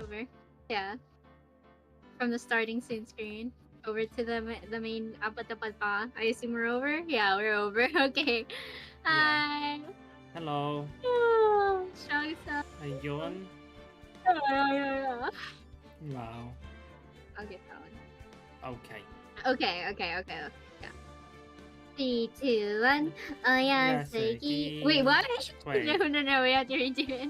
Over. Yeah. From the starting scene screen over to the main apat-apat pa. I assume we're over? Yeah, we're over. Okay. Hi. Hello. Oh, Shagsa. Ayun. Yeah. Wow. I'll get that one. Okay. Okay. Yeah. 3, 2, 1. Oyaseki. Wait, what? Wait. No, we have to redo it.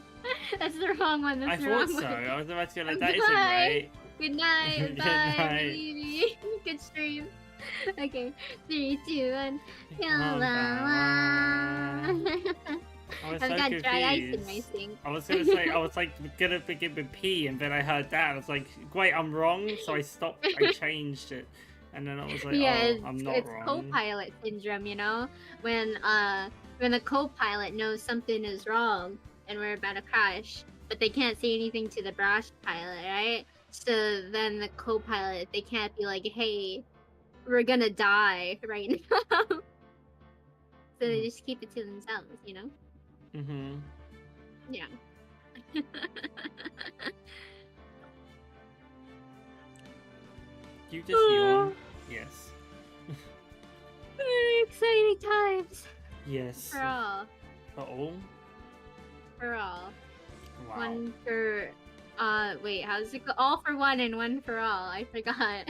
That's the wrong one. That's the wrong I thought so. one. I was about to go like, that isn't right. Good night. Good Bye. night. Baby. Good stream. Okay. 3, 2, 1. I was I've so got confused. dry ice in my sink. I was gonna say, I was like gonna begin with P, and then I heard that. I was like, wait, I'm wrong. So I stopped. I changed it, and then I was like, yeah, oh, I'm not it's wrong. co-pilot syndrome, you know, when the co-pilot knows something is wrong and we're about to crash, but they can't say anything to the brash pilot, right? So then the co-pilot, they can't be like, hey, we're gonna die right now. So they just keep it to themselves, you know? Mm-hmm. Yeah. You just yawn? Yes. Very exciting times. Yes. For all. For all? For all. Wow. One for wait, how's it go? All for one and one for all. I forgot.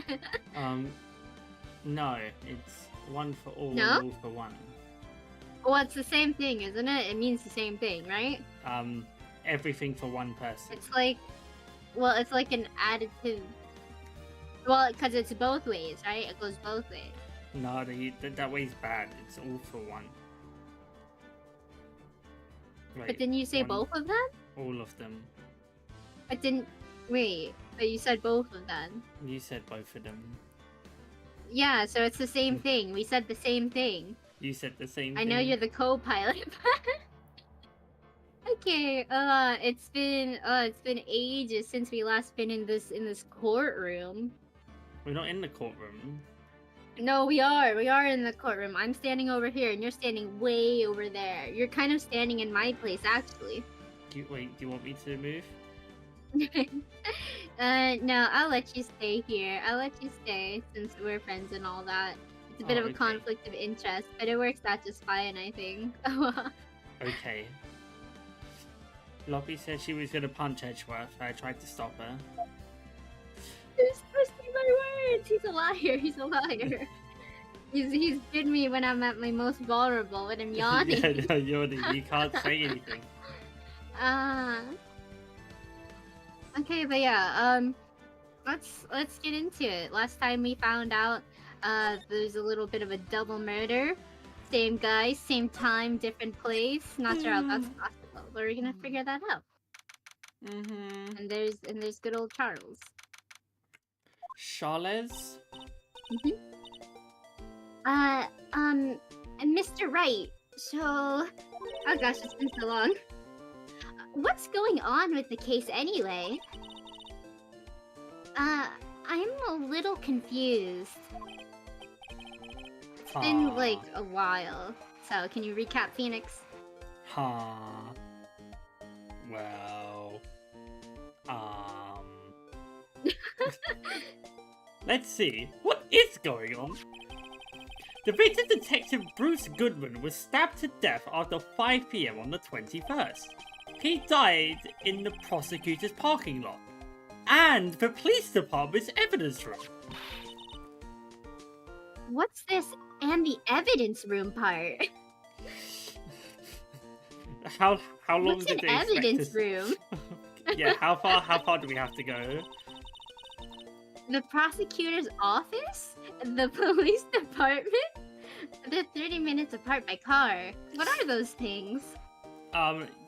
No, it's one for all No? and all for one. Well, it's the same thing, isn't it? It means the same thing, right? Everything for one person. It's like, well, it's like an additive. Well, because it's both ways, right? It goes both ways. No, that way's bad. It's all for one. Wait, But didn't you say both of them? All of them. But didn't... Wait, but you said both of them. You said both of them. Yeah, so it's the same thing. We said the same thing. You said the same thing. I know you're the co-pilot. Okay, it's been ages since we last been in this courtroom. We're not in the courtroom. No, we are in the courtroom. I'm standing over here and you're standing way over there. You're kind of standing in my place, actually. Do you want me to move? No, I'll let you stay here. I'll let you stay since we're friends and all that. It's a bit of a conflict of interest, but it works out just fine, I think. Okay. Loppy said she was gonna punch Edgeworth. I tried to stop her. He's twisting my words! He's a liar, he's a liar. He's been me when I'm at my most vulnerable, when I'm yawning. Yeah, no, yawning. You can't say anything. Okay, but yeah, let's get into it. Last time we found out there's a little bit of a double murder. Same guy, same time, different place. Not sure how that's possible, but we're gonna figure that out. Mm-hmm. And there's good old Charles. Charles? And Mr. Wright. So, oh gosh, it's been so long. What's going on with the case anyway? I'm a little confused. It's been like a while. So, can you recap, Phoenix? Well... Let's see. What is going on? The victim, Detective Bruce Goodman, was stabbed to death after 5 PM on the 21st. He died in the prosecutor's parking lot and the police department's evidence room. What's this and the evidence room part? How long What's did an they expect evidence us- room? Yeah, how far do we have to go? The prosecutor's office? The police department? They're 30 minutes apart by car. What are those things?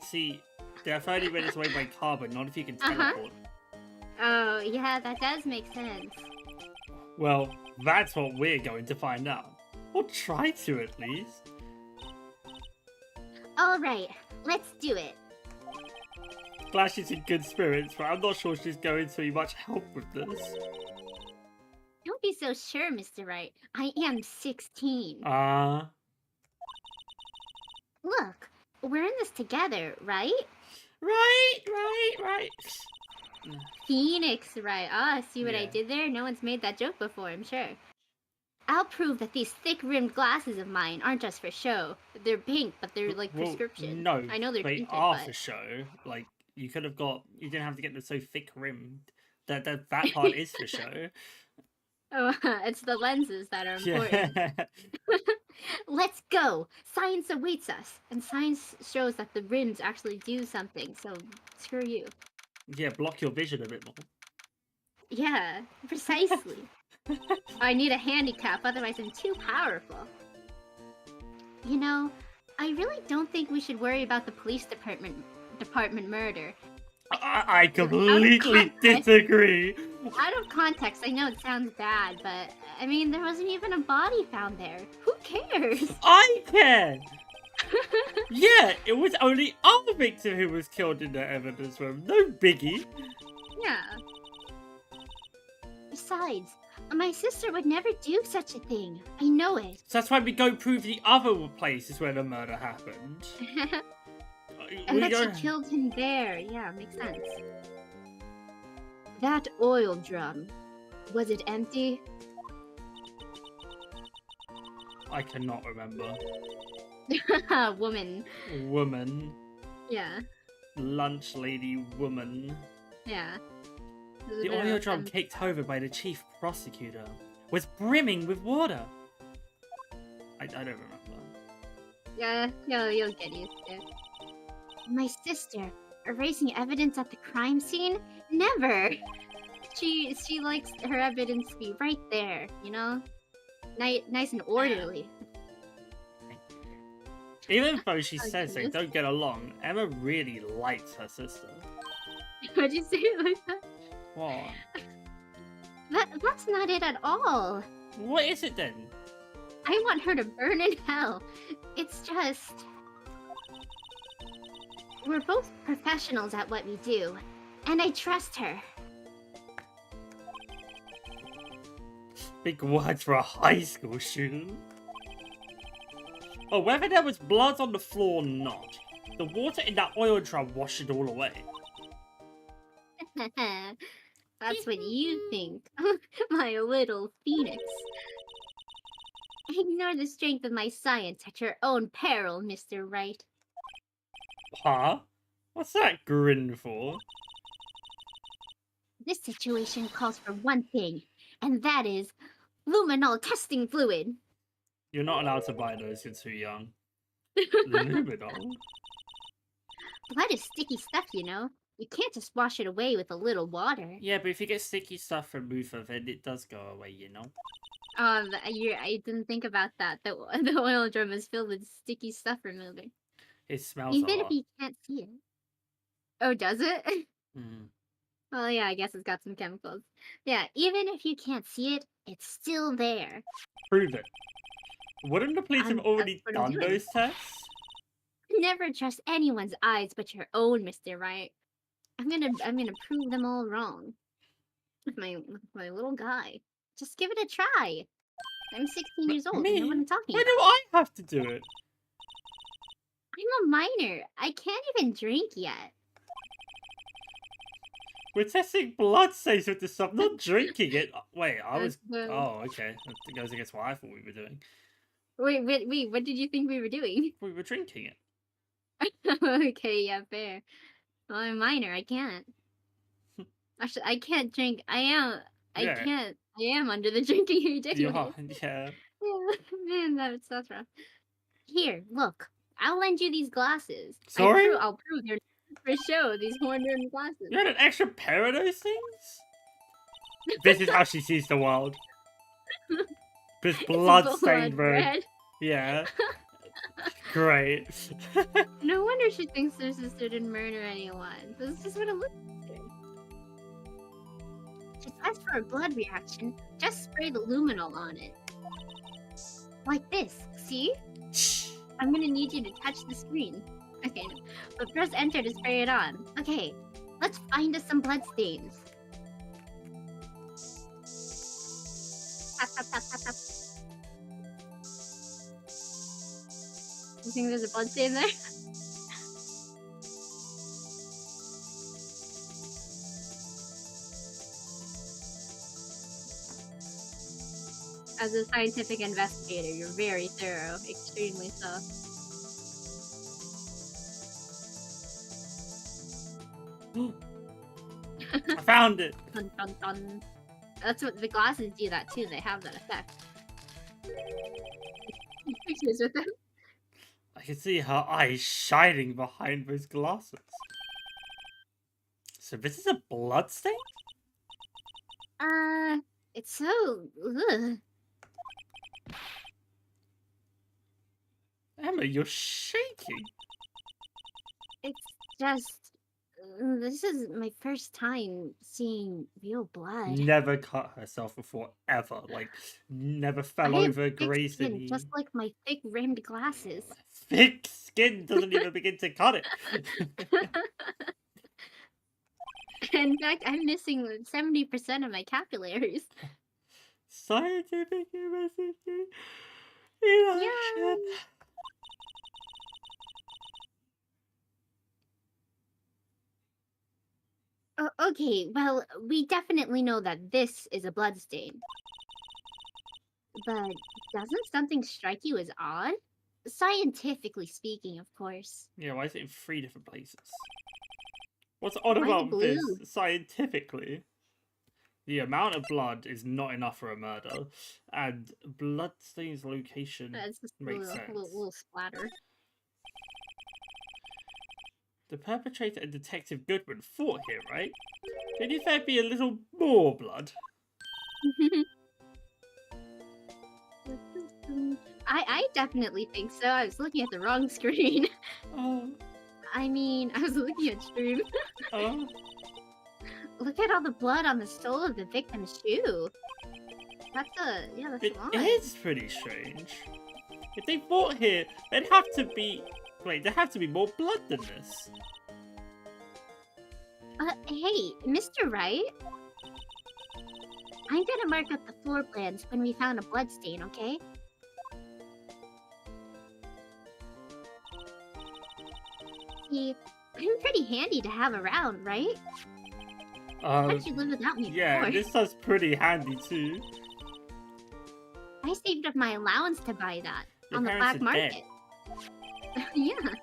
See, they're 30 minutes away by car, but not if you can teleport. Oh, yeah, that does make sense. Well, that's what we're going to find out. Or try to, at least. Alright, let's do it. Glad she's in good spirits, but I'm not sure she's going to be much help with this. Don't be so sure, Mr. Wright. I am 16. Look, we're in this together, right? Right. Phoenix, right. Ah, see what I Yeah. did there? No one's made that joke before, I'm sure. I'll prove that these thick-rimmed glasses of mine aren't just for show. They're pink, but they're like Well, prescription. no, I know they're they tinted, are but... for show. Like, you could have got... You didn't have to get them so thick-rimmed. That part is for show. Oh, it's the lenses that are important. Yeah. Let's go! Science awaits us, and science shows that the rims actually do something, so screw you. Yeah, block your vision a bit more. Yeah, precisely. I need a handicap, otherwise I'm too powerful. You know, I really don't think we should worry about the police department murder. I completely disagree. Out of context, I know it sounds bad, but I mean, there wasn't even a body found there. Who cares? I care! Yeah, it was only our victim who was killed in the evidence room. No biggie. Yeah. Besides, my sister would never do such a thing. I know it. So that's why we go prove the other places where the murder happened. And that she killed him there. Yeah, makes sense. That oil drum, was it empty? I cannot remember. Woman. Woman. Yeah. Lunch lady woman. Yeah. The oil drum kicked over by the chief prosecutor was brimming with water. I don't remember. Yeah, you'll get used to it. My sister, erasing evidence at the crime scene? Never! She likes her evidence to be right there, you know? Nice and orderly. Even though she says they don't get along, Emma really likes her sister. Why'd you say it like that? What? That's not it at all. What is it then? I want her to burn in hell. It's just... We're both professionals at what we do, and I trust her. Big words for a high school student. Oh, whether there was blood on the floor or not, the water in that oil drum washed it all away. That's what you think, my little phoenix. Ignore the strength of my science at your own peril, Mr. Wright. Huh? What's that grin for? This situation calls for one thing, and that is luminol testing fluid. You're not allowed to buy those, you're too young. Luminol? Blood is sticky stuff, you know. You can't just wash it away with a little water. Yeah, but if you get sticky stuff from remover, then it does go away, you know? I didn't think about that. The oil drum is filled with sticky stuff remover. It smells Even a if lot. you can't see it. Oh, does it? Mm. Well, yeah, I guess it's got some chemicals. Yeah, even if you can't see it, it's still there. Prove it. Wouldn't the police have already that's what I'm done doing. those tests? Never trust anyone's eyes but your own, Mr. Wright. I'm gonna prove them all wrong. With my little guy. Just give it a try. I'm 16 years old. Me? I know what I'm talking Why about. do I have to do it? I'm a minor. I can't even drink yet. We're testing blood saves with this stuff, not drinking it. Wait, I was... That's the- Oh, okay. That goes against what I thought we were doing. Wait, what did you think we were doing? We were drinking it. Okay, yeah, fair. Well, I'm a minor. I can't. Actually, I can't drink. I am under the drinking age anyway. Yeah. Man, that's rough. Here, look. I'll lend you these glasses. Sorry? I'll prove they're for show. These horn-rimmed glasses. You had an extra pair of those things? This is how she sees the world. This blood-stained room. red. Yeah. Great. No wonder she thinks her sister didn't murder anyone. This is just what it looks like. To test for a blood reaction, just spray the luminol on it. Like this, see? I'm gonna need you to touch the screen. Okay, no. But press enter to spray it on. Okay, let's find us some blood stains. Tap, tap, tap, tap, tap. You think there's a blood stain there? As a scientific investigator, you're very thorough, extremely so. I found it. Dun, dun, dun. That's what the glasses do. That too. They have that effect. Pictures with them. I can see her eyes shining behind those glasses. So this is a blood stain? It's so. Ugh. Emma, you're shaking. It's just. This is my first time seeing real blood. Never cut herself before, ever. Like, never fell I have over thick skin, gracefully. just like my thick rimmed glasses. Thick skin doesn't even begin to cut it. In fact, I'm missing 70% of my capillaries. Scientific investigation. Yeah. Okay, well, we definitely know that this is a bloodstain. But doesn't something strike you as odd? Scientifically speaking, of course. Yeah, why is it in 3 different places? What's odd Why the about this, blue? scientifically? The amount of blood is not enough for a murder, and bloodstain's location That's just a makes sense. little splatter. The perpetrator and Detective Goodwin fought here, right? Didn't there be a little more blood? I definitely think so. I was looking at the wrong screen. Oh, I mean, I was looking at stream. oh. Look at all the blood on the sole of the victim's shoe. That's a It lot. is pretty strange. If they fought here, there'd have to be... Wait, there have to be more blood than this. Hey, Mr. Wright? I'm gonna mark up the floor plans when we found a bloodstain, okay? See, I'm pretty handy to have around, right? How'd you live without me Yeah, before? this stuff's pretty handy too. I saved up my allowance to buy that Your on the parents black are dead. market. Yeah.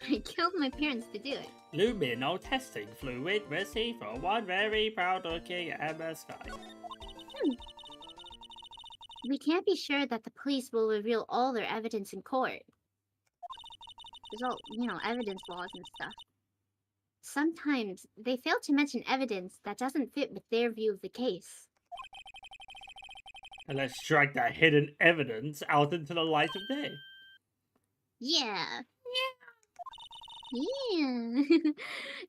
I killed my parents to do it. Luminol testing fluid received from one very proud looking Emma Sky. We can't be sure that the police will reveal all their evidence in court. There's all, evidence laws and stuff. Sometimes they fail to mention evidence that doesn't fit with their view of the case. And let's drag that hidden evidence out into the light of day. Yeah. Yeah.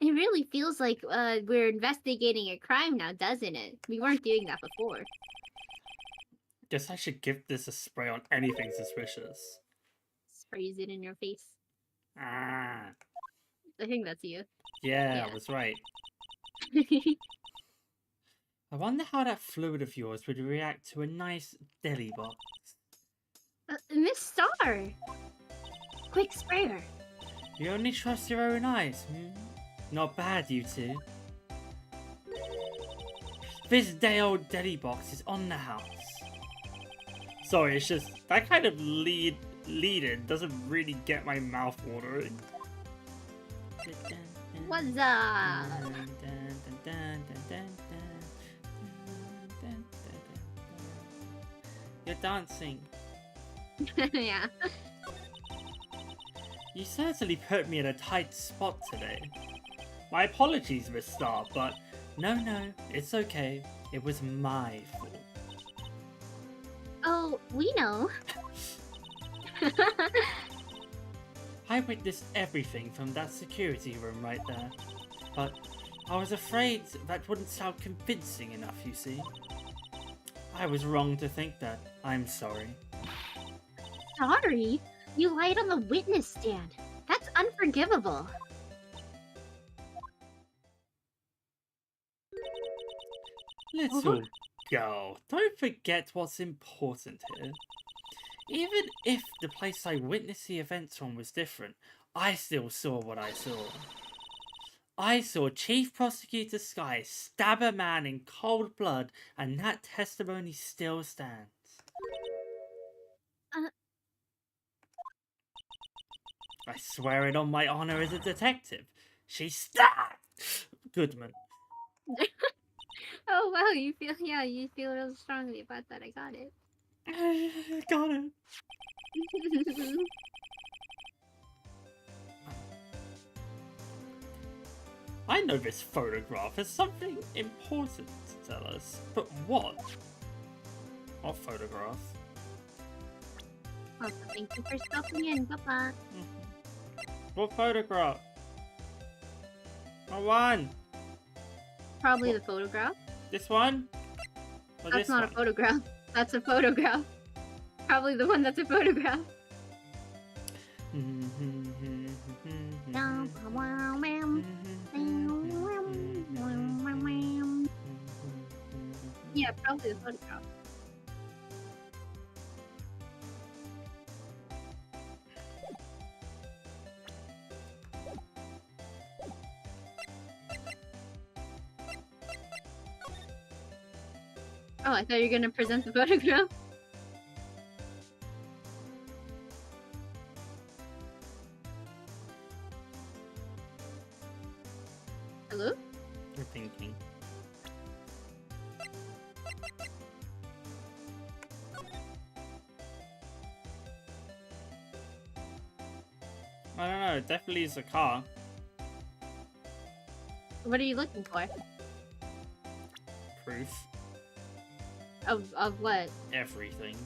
It really feels like we're investigating a crime now, doesn't it? We weren't doing that before. Guess I should give this a spray on anything suspicious. Sprays it in your face. Ah. I think that's you. Yeah, I was right. I wonder how that fluid of yours would react to a nice deli box. Miss Star! Quick, spray her. You only trust your own eyes, Not bad, you two. This day-old deli box is on the house. Sorry, it's just, that kind of lead-in doesn't really get my mouth watering. What's up? You're dancing. Yeah. You certainly put me in a tight spot today. My apologies, Miss Star, but no, it's okay. It was my fault. Oh, we know. I witnessed everything from that security room right there, but I was afraid that wouldn't sound convincing enough, you see. I was wrong to think that. I'm sorry. Sorry? You lied on the witness stand. That's unforgivable. Let's all go. Don't forget what's important here. Even if the place I witnessed the events from was different, I still saw what I saw. I saw Chief Prosecutor Sky stab a man in cold blood, and that testimony still stands. I swear it on my honor as a detective. She stabbed Goodman. Oh wow, you feel real strongly about that. I got it. Got it. I know this photograph has something important to tell us, but what? What photograph? Oh, thank you for stopping in, Papa. What photograph? What one? Probably the photograph. This one? Or That's this not one? a photograph. That's a photograph. Probably the one that's a photograph. Yeah, probably the photograph. Oh, I thought you were gonna present the photograph. Hello? You're thinking. I don't know, it definitely is a car. What are you looking for? Proof. Of what? Everything.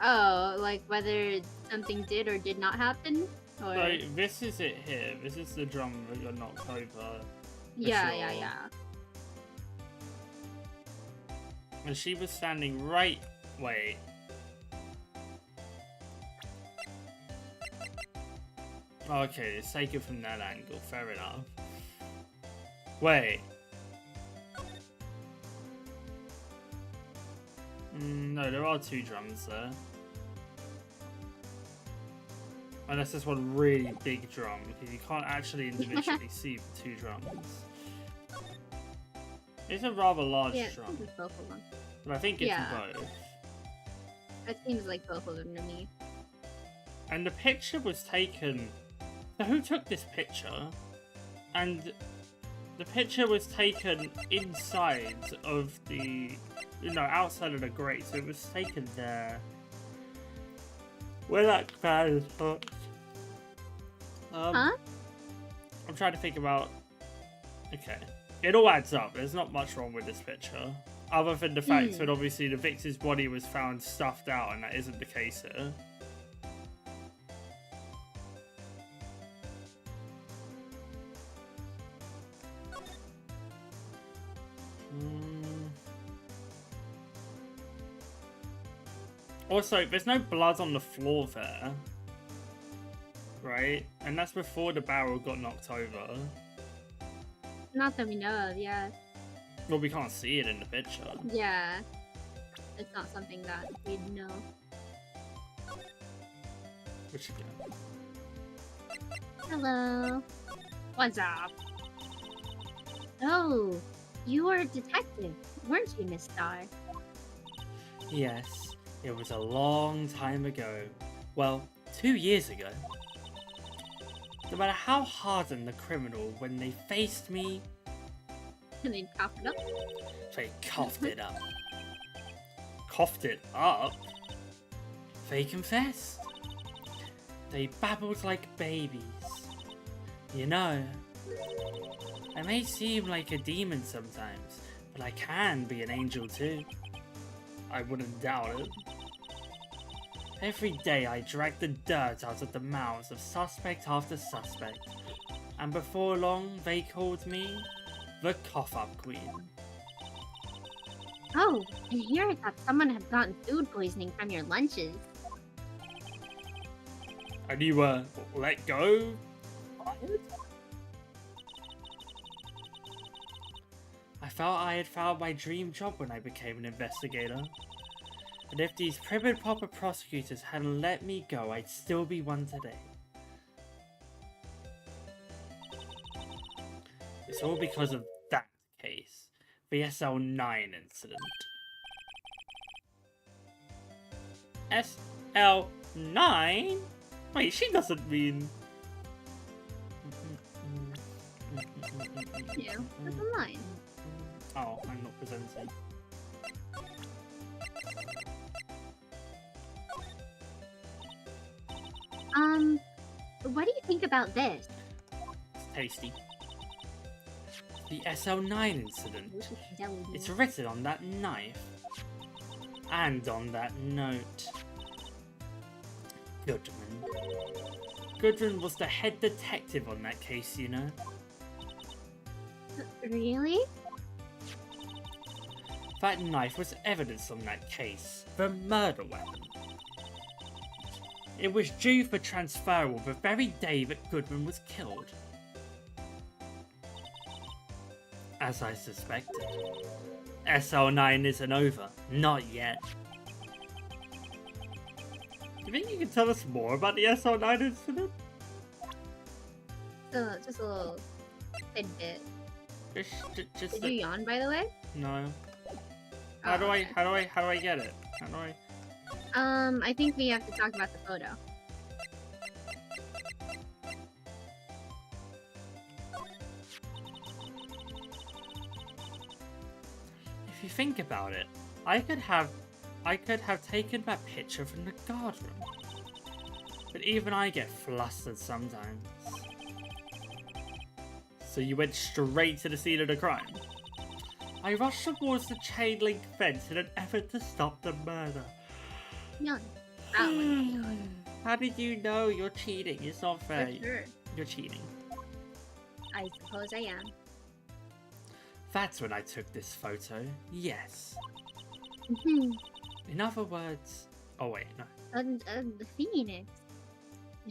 Oh, like whether something did or did not happen? Or... So, this is it here. This is the drum that got knocked over. Yeah, sure. yeah. And she was standing right... Wait. Okay, let's take it from that angle. Fair enough. Wait. No, there are two drums there. Unless there's one really big drum, because you can't actually individually see the two drums. It's a rather large drum. It seems both of them. But I think it's both. It seems like both of them to me. And the picture was taken... So who took this picture? And the picture was taken inside of the... You know, outside of the grate, so it was taken there. Where that crowd is hot. Huh? I'm trying to think about... Okay. It all adds up. There's not much wrong with this picture. Other than the fact that obviously the victim's body was found stuffed out, and that isn't the case here. Also, there's no blood on the floor there. Right? And that's before the barrel got knocked over. Not that we know of, yeah. Well, we can't see it in the picture. Yeah. It's not something that we'd know. Which again? Hello. What's up? Oh, you were a detective, weren't you, Miss Star? Yes, it was a long time ago. Well, 2 years ago. No matter how hardened the criminal, when they faced me... And they coughed it up? They coughed it up. Coughed it up? They confessed. They babbled like babies. You know, I may seem like a demon sometimes, but I can be an angel too. I wouldn't doubt it. Every day I drag the dirt out of the mouths of suspect after suspect, and before long they called me the Cough-Up Queen. Oh, I hear that someone had gotten food poisoning from your lunches. And you were let go? I felt I had found my dream job when I became an investigator. And if these prim and proper prosecutors hadn't let me go, I'd still be one today. It's all because of that case. The SL9 incident. SL9? Wait, she doesn't mean... Yeah, that's a line. Oh, I'm not presenting. What do you think about this? It's tasty. The SL9 incident. It's written on that knife. And on that note. Goodman. Goodman was the head detective on that case, you know? Really? That knife was evidence on that case. The murder weapon. It was due for transferal the very day that Goodman was killed. As I suspected. SL9 isn't over. Not yet. Do you think you can tell us more about the SL9 incident? So, just a little tidbit. Just Did you yawn, by the way? No. Oh, How do I okay. get it? How do I? I think we have to talk about the photo. If you think about it, I could have taken that picture from the guardroom. But even I get flustered sometimes. So you went straight to the scene of the crime. I rushed towards the chain link fence in an effort to stop the murder. No, that one. How did you know? You're cheating. It's not fair. For sure. You're cheating. I suppose I am. That's when I took this photo. Yes. Mhm. In other words... Oh wait, no. The Phoenix.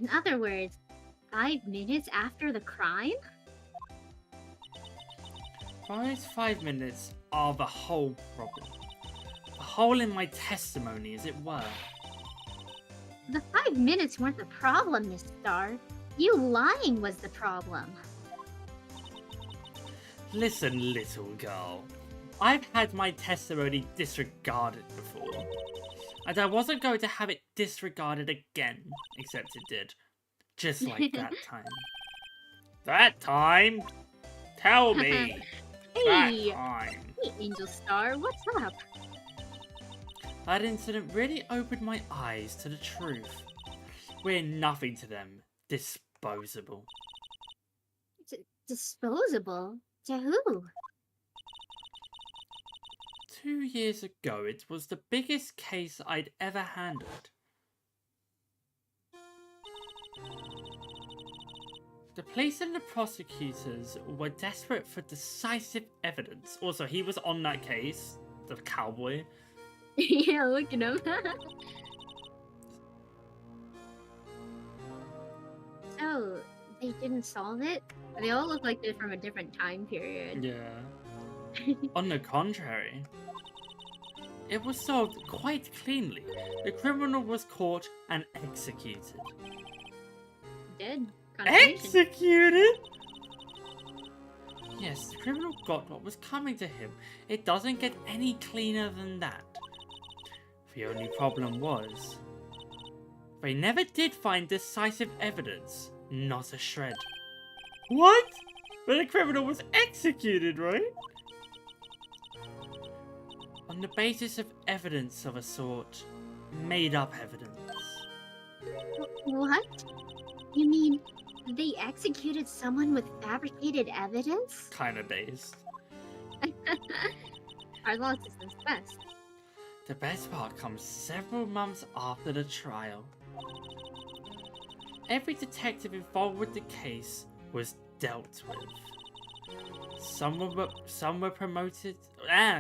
In other words, 5 minutes after the crime? Those 5 minutes are the whole problem. The hole in my testimony, as it were. The 5 minutes weren't the problem, Miss Star. You lying was the problem. Listen, little girl. I've had my testimony disregarded before. And I wasn't going to have it disregarded again, except it did. Just like that time. That time? Tell me! That Hey! time. Hey, Angel Star, what's up? That incident really opened my eyes to the truth. We're nothing to them. Disposable. Disposable? To who? 2 years ago, it was the biggest case I'd ever handled. The police and the prosecutors were desperate for decisive evidence. Also, he was on that case, the cowboy. Yeah, look at him. So, they didn't solve it? They all look like they're from a different time period. Yeah. On the contrary, it was solved quite cleanly. The criminal was caught and executed. Did? Executed? Yes, the criminal got what was coming to him. It doesn't get any cleaner than that. The only problem was, they never did find decisive evidence. Not a shred. What? But the criminal was executed, right? On the basis of evidence of a sort. Made up evidence. What? You mean they executed someone with fabricated evidence? Kinda dazed. Our law system's best. The best part comes several months after the trial. Every detective involved with the case was dealt with. Some were promoted,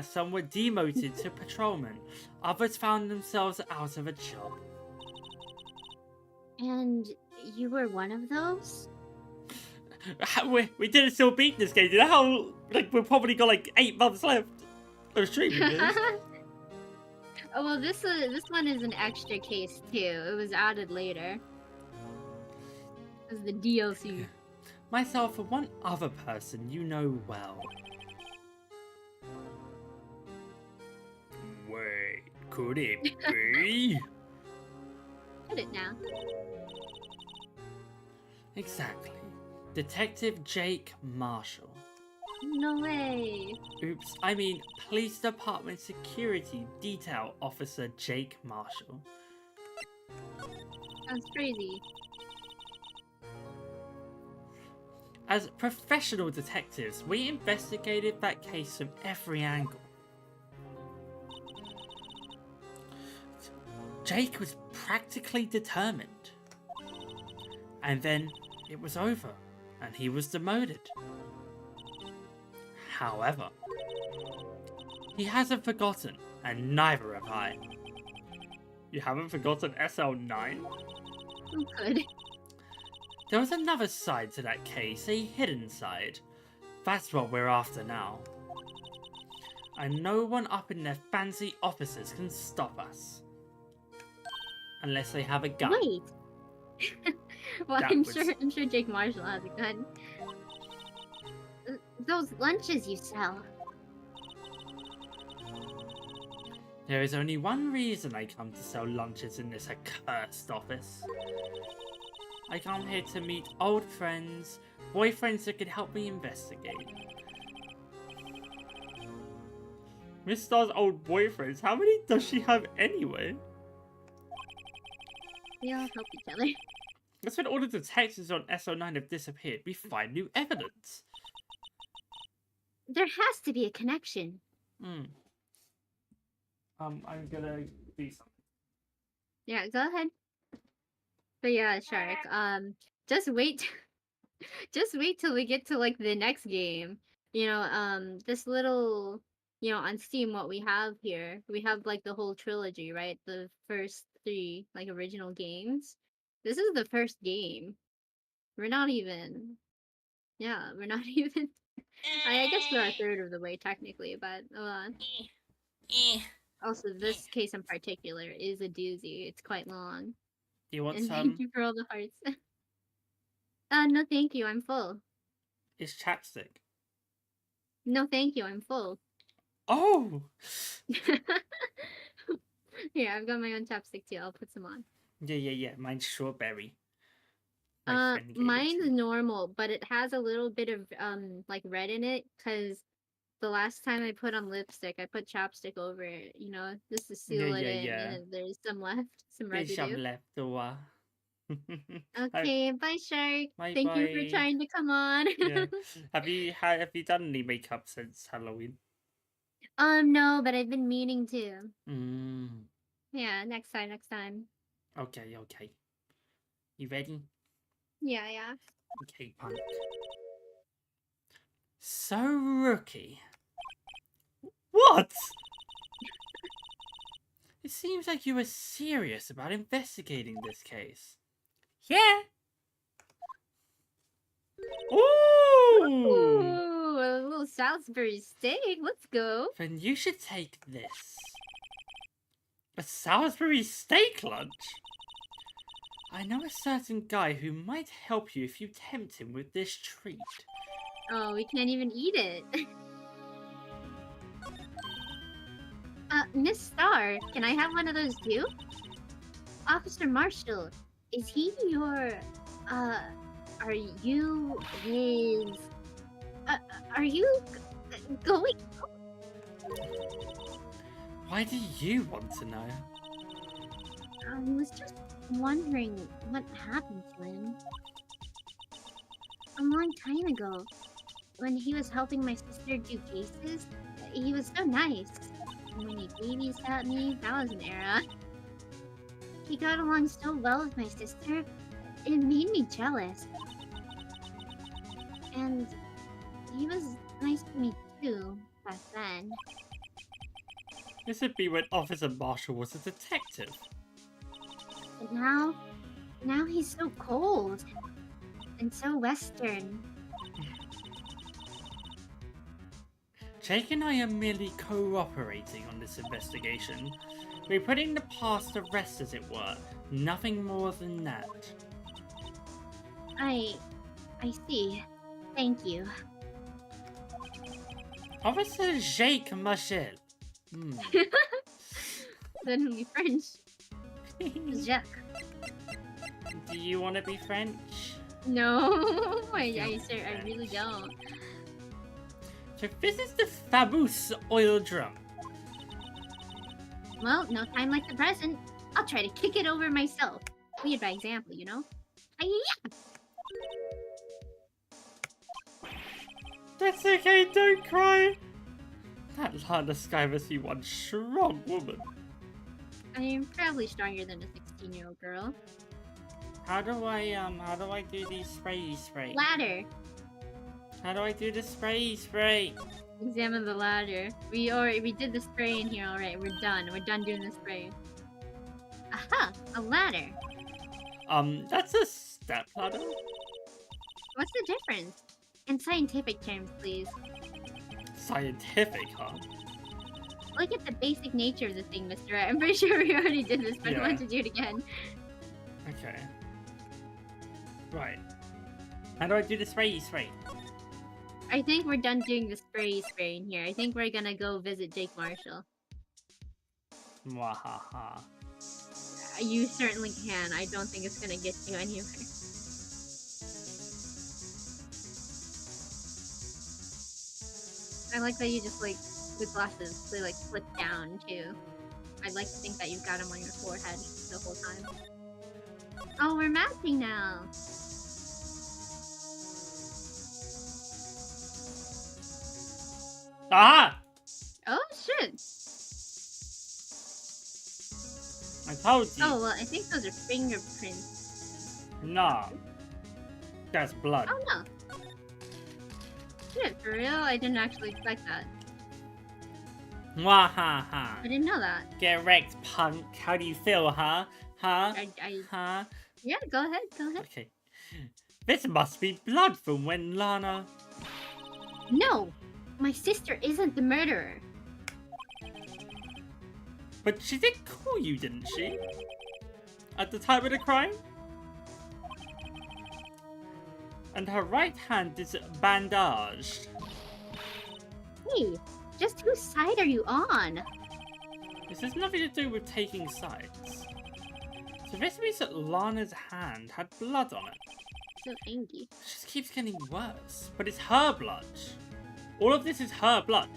some were demoted to patrolmen. Others found themselves out of a job. And you were one of those? We didn't still beat this game. You know how we've probably got like 8 months left of streaming this. Oh well, this one is an extra case too. It was added later. It was the DLC. myself and one other person you know well. Wait, could it be? Get it now. Exactly. Detective Jake Marshall. No way. Oops, I mean Police Department Security Detail Officer Jake Marshall. Sounds crazy. As professional detectives, we investigated that case from every angle. Jake was practically determined. And then it was over, and he was demoted. However, he hasn't forgotten, and neither have I. You haven't forgotten SL9? Who could? There was another side to that case, a hidden side. That's what we're after now. And no one up in their fancy offices can stop us. Unless they have a gun. Wait. Well, That I'm was- sure Jake Marshall has a gun. Those lunches you sell. There is only one reason I come to sell lunches in this accursed office. I come here to meet old friends, boyfriends that can help me investigate. Miss Star's old boyfriends, how many does she have anyway? We all help each other. That's when all the detectives on SO9 have disappeared. We find new evidence. There has to be a connection. I'm gonna do something. Yeah, go ahead. But yeah, Shark, just wait just wait till we get to like the next game. You know, this little, you know, on Steam what we have here, we have like the whole trilogy, right? The first 3 like original games. This is the first game. We're not even we're not even I guess we're a third of the way technically, but also this case in particular is a doozy. It's quite long. Do you want And some? thank you for all the hearts. No thank you, I'm full. It's chapstick. No thank you, I'm full. Oh! Here, I've got my own chapstick too. I'll put some on. Yeah. Mine's strawberry. My friend gave it Mine's to me. normal, but it has a little bit of like red in it because the last time I put on lipstick, I put chapstick over it. You know, just to seal it in, Yeah. and there's some left, some There's some residue. left over. Okay, bye Shark. Bye, Thank you bye. for trying to come on. Yeah. Have you done any makeup since Halloween? No, but I've been meaning to. Mm. Yeah, next time. Okay. You ready? Yeah. Okay, punk. So, Rookie. What? It seems like you were serious about investigating this case. Yeah. Ooh! Ooh, a little Salisbury steak. Let's go. Then you should take this. A Salisbury steak lunch? I know a certain guy who might help you if you tempt him with this treat. Oh, we can't even eat it. Miss Star, can I have one of those too? Officer Marshall, is he your, are you his, are you going? Why do you want to know? I was just wondering what happened to him. A long time ago, when he was helping my sister do cases, he was so nice. And when he babysat me, that was an era. He got along so well with my sister, it made me jealous. And he was nice to me too, back then. This would be when Officer Marshall was a detective. But now he's so cold. And so Western. Jake and I are merely cooperating on this investigation. We're putting the past to rest, as it were. Nothing more than that. I I see. Thank you. Officer Jake Michel. Suddenly French. Jacques. Do you want to be French? No, I really don't. So this is the famous oil drum. Well, no time like the present. I'll try to kick it over myself. Lead by example, you know? Hi-ya! That's okay, don't cry. That Lana Sky must be one strong woman. I'm probably stronger than a 16-year-old girl. How do I do these spray? Ladder. How do I do the spray? Examine the ladder. We did the spray in here alright. We're done. We're done doing the spray. Aha! A ladder. That's a step ladder. What's the difference? In scientific terms, please. Scientific, huh? Look at the basic nature of the thing, Mr. I'm pretty sure we already did this, but I want to do it again. Okay. Right. How do I do the spray? I think we're done doing the spray in here. I think we're gonna go visit Jake Marshall. Mwahaha. You certainly can. I don't think it's gonna get you anywhere. I like that you just like the glasses, they like flip down too. I'd like to think that you've got them on your forehead the whole time. Oh, we're matching now. Aha! Oh shit! I told you. Oh well, I think those are fingerprints. No. That's blood. Oh no. Shit, for real? I didn't actually expect that. Mwahaha. I didn't know that. Get wrecked, punk. How do you feel, huh? Huh? Huh? Yeah, go ahead, Okay. This must be blood from when Lana... No! My sister isn't the murderer. But she did call you, didn't she? At the time of the crime? And her right hand is bandaged. Hey, just whose side are you on? This has nothing to do with taking sides. So this means that Lana's hand had blood on it. So angry. It just keeps getting worse. But it's her blood. All of this is her blood.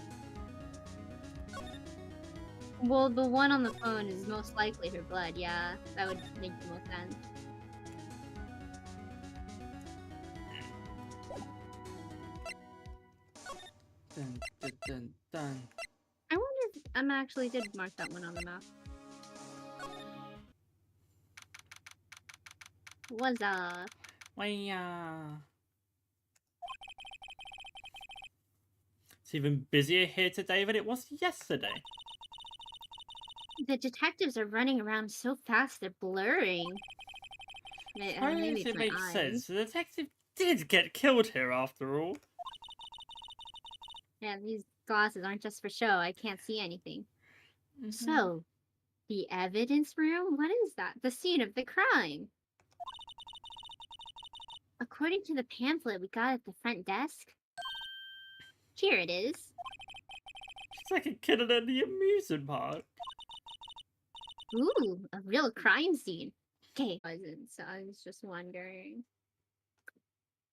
Well, the one on the phone is most likely her blood, yeah. That would make the most sense. Dun, dun, dun, dun. I wonder if Emma actually did mark that one on the map. What's up? It's even busier here today than it was yesterday. The detectives are running around so fast they're blurring. Maybe it's it my makes eyes. sense. The detective did get killed here after all. Yeah, these glasses aren't just for show. I can't see anything. Mm-hmm. So, the evidence room? What is that? The scene of the crime. According to the pamphlet we got at the front desk. Here it is. It's like a kid at the amusement park. Ooh, a real crime scene. Okay, so I was just wondering.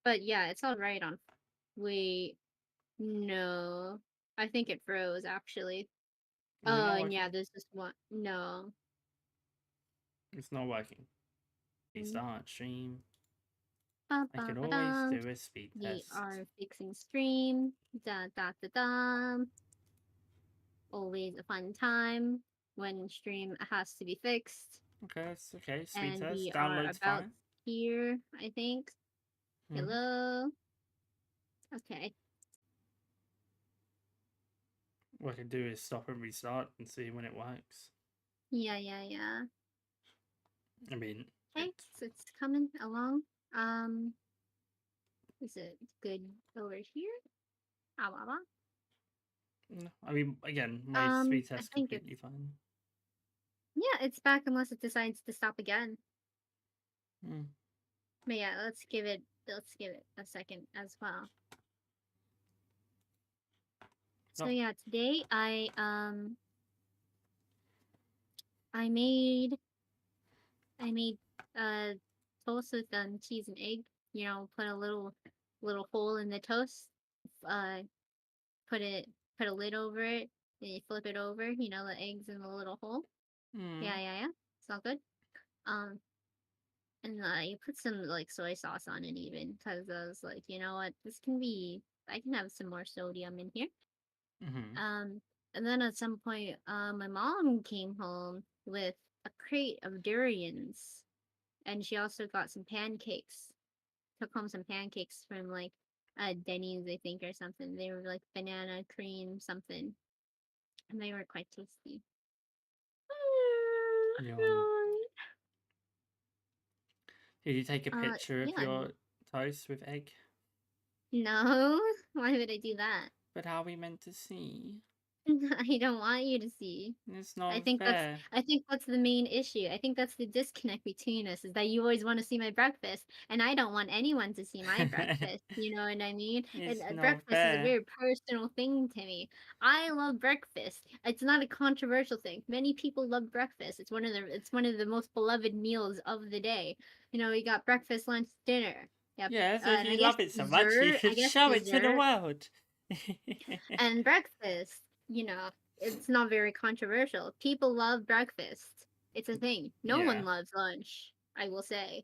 But yeah, it's all right on... Wait, no. I think it froze, actually. Oh, and yeah, there's this one. No. It's not working. Restart stream. I can always do a speed test. We are fixing stream. Da da da da. Always a fun time when stream has to be fixed. Okay, it's okay. Speed And test. we Download's are about fine. here, I think. Hello. Okay. What I can do is stop and restart and see when it works. Yeah. I mean, Okay, so it's coming along. Is it good over here? no, I mean, again, my speed test is I think completely fine. Yeah, it's back unless it decides to stop again. Hmm. But yeah, let's give it let's give it a second as well. Oh. So yeah, today I made toast with cheese and egg. You know, put a little hole in the toast. Uh, put a lid over it, and you flip it over. You know, the eggs in the little hole. Yeah. It's all good. Um, and you put some like soy sauce on it even, because I was like, you know what, I can have some more sodium in here. And then at some point, my mom came home with a crate of durians, and she also got some pancakes. Took home some pancakes from like Denny's, I think, or something. They were like banana cream something, and they were quite tasty. Did you take a picture of Yeah. your toast with egg? No, why would I do that? But how are we meant to see? I don't want you to see. It's not I think fair. that's the main issue. I think that's the disconnect between us, is that you always want to see my breakfast, and I don't want anyone to see my breakfast. You know what I mean? It's And not breakfast is a fair. very personal thing to me. I love breakfast. It's not a controversial thing. Many people love breakfast. It's one of the most beloved meals of the day. You know, we got breakfast, lunch, dinner. Yep. Yeah, so if And I you guess love it so much, you dessert. I should guess show it to the dessert world. and breakfast, you know, it's not very controversial. People love breakfast. It's a thing. No Yeah. one loves lunch, I will say.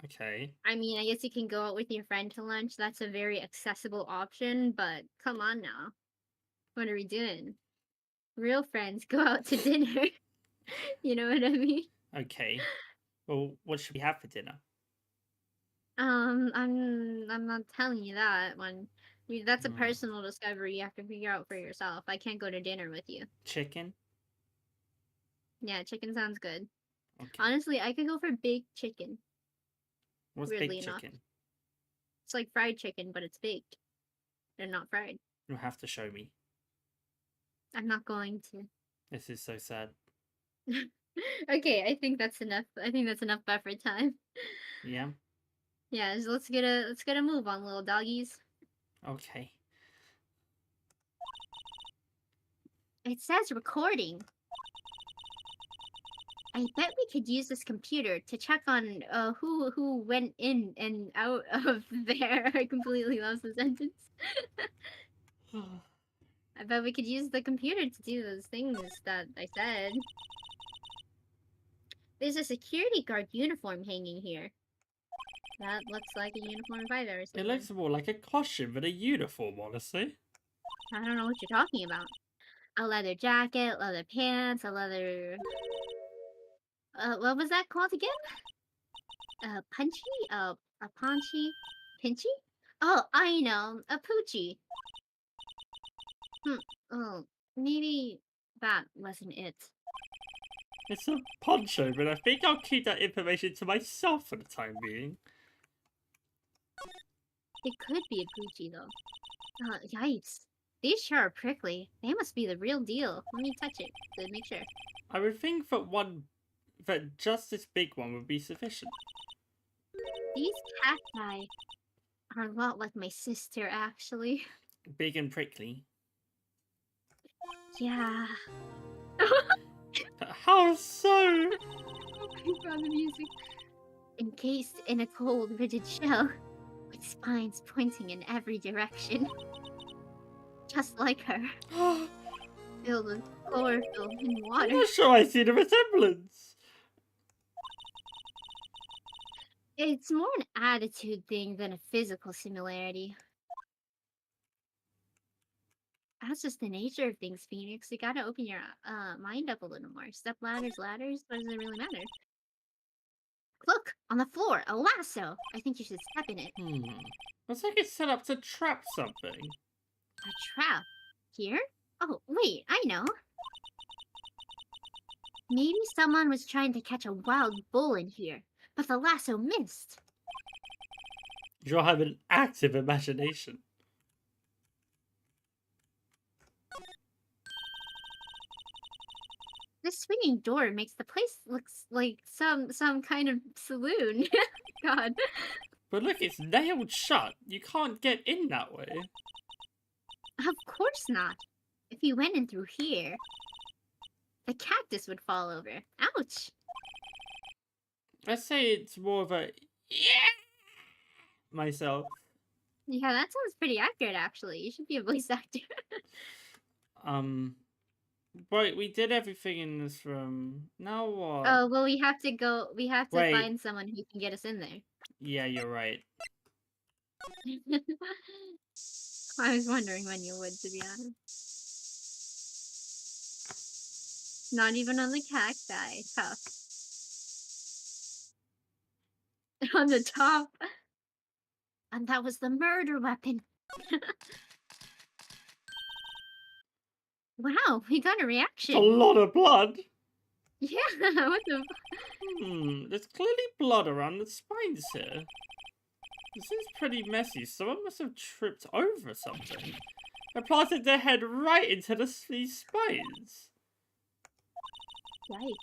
Okay. I mean, I guess you can go out with your friend to lunch. That's a very accessible option, but come on now. What are we doing? Real friends go out to dinner. You know what I mean? Okay. Well, what should we have for dinner? I'm not telling you that one. That's a Hmm. personal discovery you have to figure out for yourself. I can't go to dinner with you. Chicken? Yeah, chicken sounds good. Okay. Honestly, I could go for baked chicken. What's Weirdly baked enough. chicken? It's like fried chicken, but it's baked. They're not fried. You'll have to show me. I'm not going to. This is so sad. Okay, I think that's enough. I think that's enough buffer time. Yeah? Yeah, so let's get a move on, little doggies. Okay. It says recording. I bet we could use this computer to check on who went in and out of there. I completely lost the sentence. I bet we could use the computer to do those things that I said. There's a security guard uniform hanging here. That looks like a uniform if I've ever seen It one. looks more like a costume than a uniform, honestly. I don't know what you're talking about. A leather jacket, leather pants, a leather... what was that called again? Punchy? A paunchy? Pinchy? Oh, I know. A poochie. Oh, maybe that wasn't it. It's a poncho, but I think I'll keep that information to myself for the time being. It could be a poochie, though. Yikes. These sure are prickly. They must be the real deal. Let me touch it to make sure. I would think that just this big one would be sufficient. These cacti are a lot like my sister, actually. Big and prickly. Yeah. How so? Background music. Encased in a cold, rigid shell, with spines pointing in every direction. Just like her. Filled with chlorophyll and water. I'm not sure I see the resemblance. It's more an attitude thing than a physical similarity. That's just the nature of things, Phoenix. You gotta open your mind up a little more. Step ladders, ladders. What does it really matter? Look! On the floor! A lasso! I think you should step in it. Looks like it's set up to trap something. A trap? Here? Oh, wait, I know. Maybe someone was trying to catch a wild bull in here, but the lasso missed. You have an active imagination. This swinging door makes the place look like some kind of saloon. God. But look, it's nailed shut. You can't get in that way. Of course not. If you went in through here, the cactus would fall over. Ouch. Let's say it's more of a yeah myself. Yeah, that sounds pretty accurate, actually. You should be a voice actor. Right, we did everything in this room. Now what? Oh, well, we have to go. We have to Wait. find someone who can get us in there. Yeah, you're right. I was wondering when you would, to be honest. Not even on the cacti. Tough. On the top. And that was the murder weapon. Wow, we got a reaction. A lot of blood. Yeah, what the? There's clearly blood around the spines here. This is pretty messy. Someone must have tripped over something and planted their head right into these spines. Right.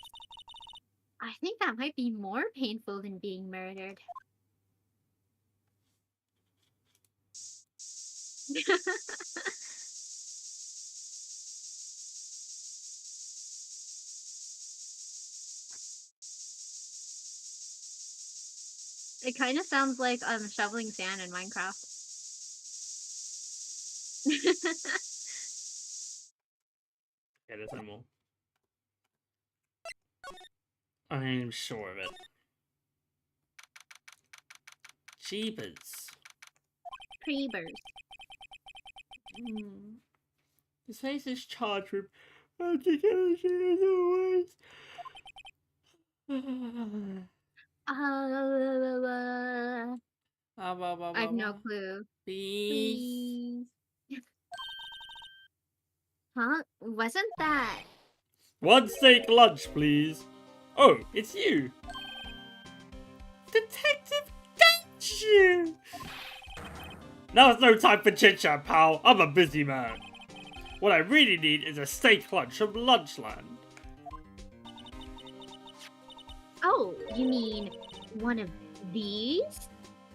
I think that might be more painful than being murdered. It kind of sounds like shoveling sand in Minecraft. Yeah, there's no more. I'm sure of it. Jeebus. Creepers. His face is charged with magic energy as always. I've no clue. Please. Huh? Wasn't that? One steak lunch, please. Oh, it's you. Detective got you. Now's no time for chit-chat, pal. I'm a busy man. What I really need is a steak lunch from Lunchland. Oh, you mean one of these?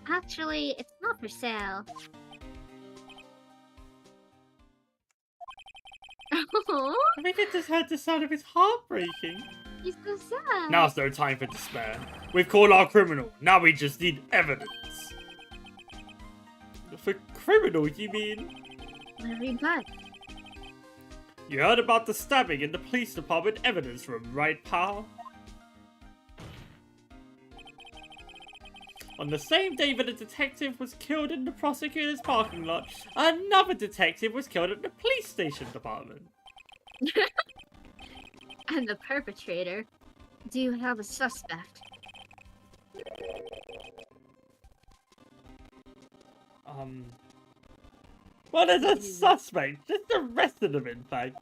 Actually, it's not for sale. Oh, I think I just heard the sound of his heart breaking. he's so sad. Now's no time for despair. We've caught our criminal. Now we just need evidence. For criminal, you mean? What have you got? You heard about the stabbing in the police department evidence room, right, pal? On the same day that a detective was killed in the prosecutor's parking lot, another detective was killed at the police station department. And the perpetrator. Do you have a suspect? What is a suspect? Just arrested him, in fact.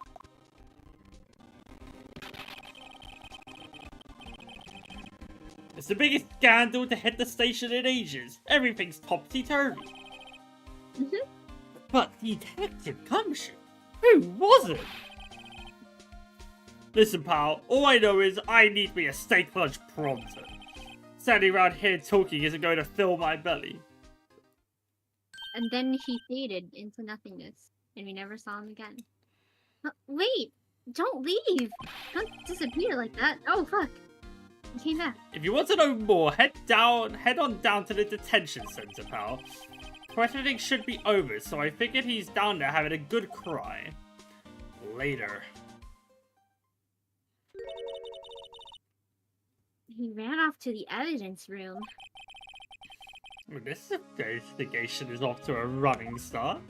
It's the biggest scandal to hit the station in ages. Everything's topsy-turvy. But Detective Gumshoe? Who was it? Listen, pal, all I know is I need me a steak lunch pronto. Standing around here talking isn't going to fill my belly. And then he faded into nothingness, and we never saw him again. Wait! Don't leave! Don't disappear like that. Oh, fuck. He came back. If you want to know more, head on down to the detention center, pal. Questioning should be over, so I figured he's down there having a good cry. Later. He ran off to the evidence room. This investigation is off to a running start.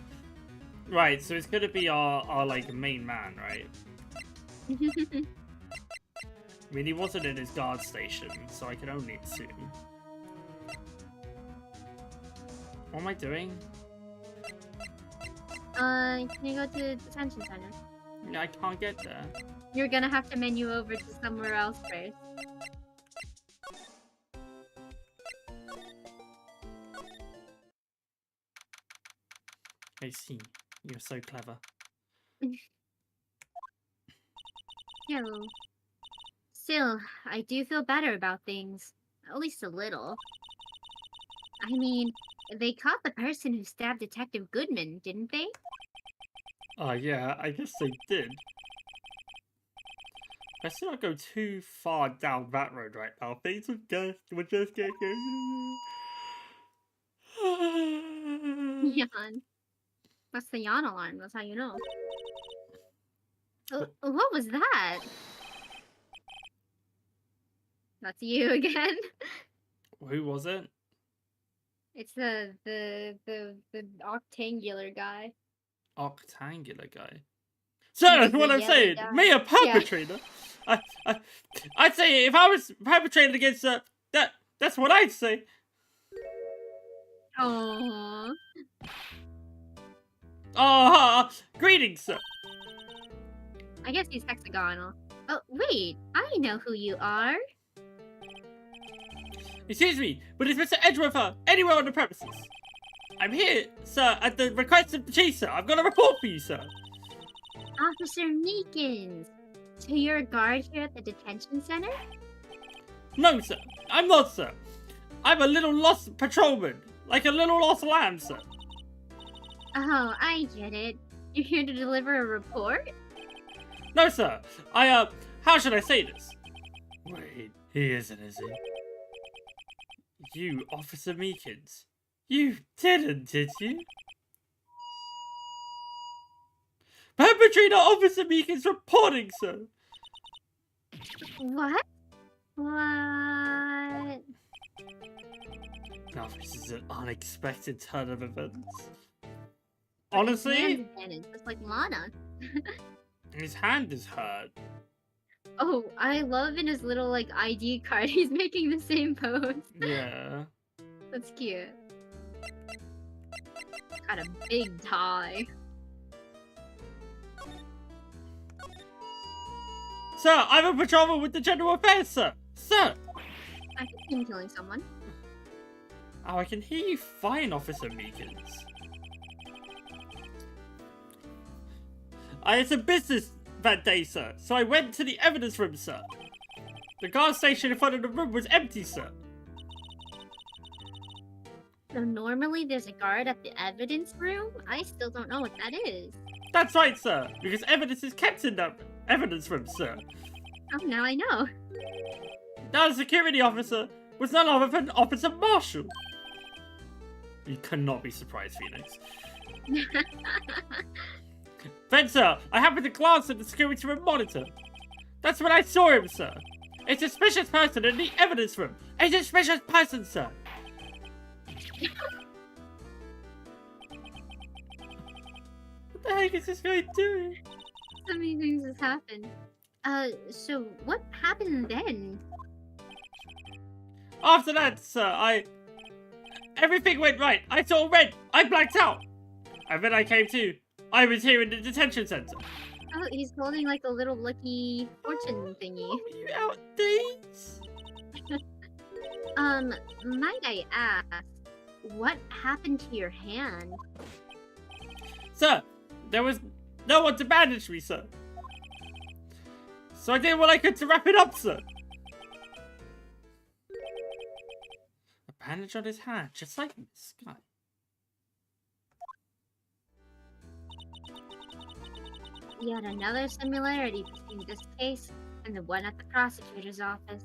Right, so it's gonna be our like main man, right? I mean, he wasn't in his guard station, so I can only assume. What am I doing? Can you go to the detention center? Yeah, I can't get there. You're gonna have to menu over to somewhere else first. I see. You're so clever. Yeah, still, I do feel better about things. At least a little. I mean, they caught the person who stabbed Detective Goodman, didn't they? Oh, yeah, I guess they did. Let's not go too far down that road right now. Things would just get good. Yawn. That's the yawn alarm. That's how you know. What was that? That's you again. Who was it? It's the octangular guy. Octangular guy. So that's The what I'm yellow saying. guy. Me, a perpetrator. I'd say if I was perpetrated against that's what I'd say. Aww. Oh, greetings, sir. I guess he's hexagonal. Oh, wait. I know who you are. Excuse me, but is Mr. Edgeworth anywhere on the premises? I'm here, sir, at the request of the chief, sir. I've got a report for you, sir. Officer Meekins. So you're a guard here at the detention center? No, sir. I'm not, sir. I'm a little lost patrolman. Like a little lost lamb, sir. Oh, I get it. You're here to deliver a report? No, sir. How should I say this? Wait, he isn't, is he? You, Officer Meekins. You didn't, did you? Perpetrator Officer Meekins reporting, sir. What? What? Now, this is an unexpected turn of events. His Honestly, hand's bandaged, just like Lana. his hand is hurt. Oh, I love in his little like ID card. He's making the same pose. Yeah. That's cute. Got a big tie. Sir, I'm a patrolman with the General Affairs, sir. Sir. I can see him killing someone. Oh, I can hear you fine, Officer Meekins. It's a business that day, sir. So I went to the evidence room, sir. The guard station in front of the room was empty, sir. So normally there's a guard at the evidence room? I still don't know what that is. That's right, sir. Because evidence is kept in the evidence room, sir. Oh, now I know. Now the security officer was none other than Officer Marshall. You cannot be surprised, Phoenix. Then, sir, I happened to glance at the security room monitor. That's when I saw him, sir. A suspicious person in the evidence room. A suspicious person, sir. What the heck is this guy doing? So many things has happened. So what happened then? After that, sir, everything went right. I saw red. I blacked out. And then I came to. I was here in the detention center. Oh, he's holding like a little lucky fortune thingy. Are you out, Days? Might I ask, what happened to your hand? Sir, there was no one to bandage me, sir. So I did what I could to wrap it up, sir. A bandage on his hand, just like in the sky. Yet another similarity between this case and the one at the prosecutor's office.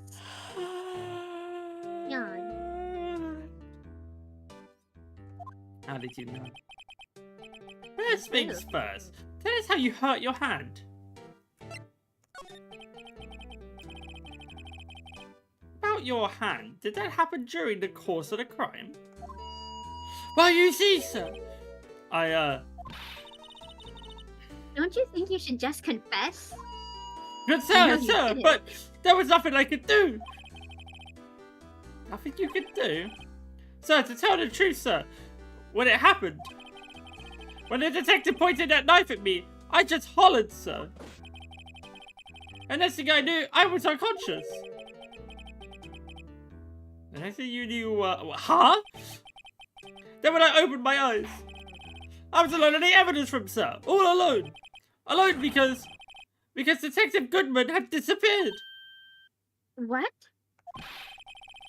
Yawn. How did you know? First things first, tell us how you hurt your hand. About your hand, did that happen during the course of the crime? Well, you see, sir, Don't you think you should just confess? Good I know sir, you sir, did it. but there was nothing I could do. Nothing you could do? Sir, to tell the truth, sir, when it happened, when the detective pointed that knife at me, I just hollered, sir. And next thing I knew, I was unconscious. And I think you knew, huh? Then when I opened my eyes, I was alone in the evidence room, sir. All alone. Alone because Detective Goodman had disappeared. What?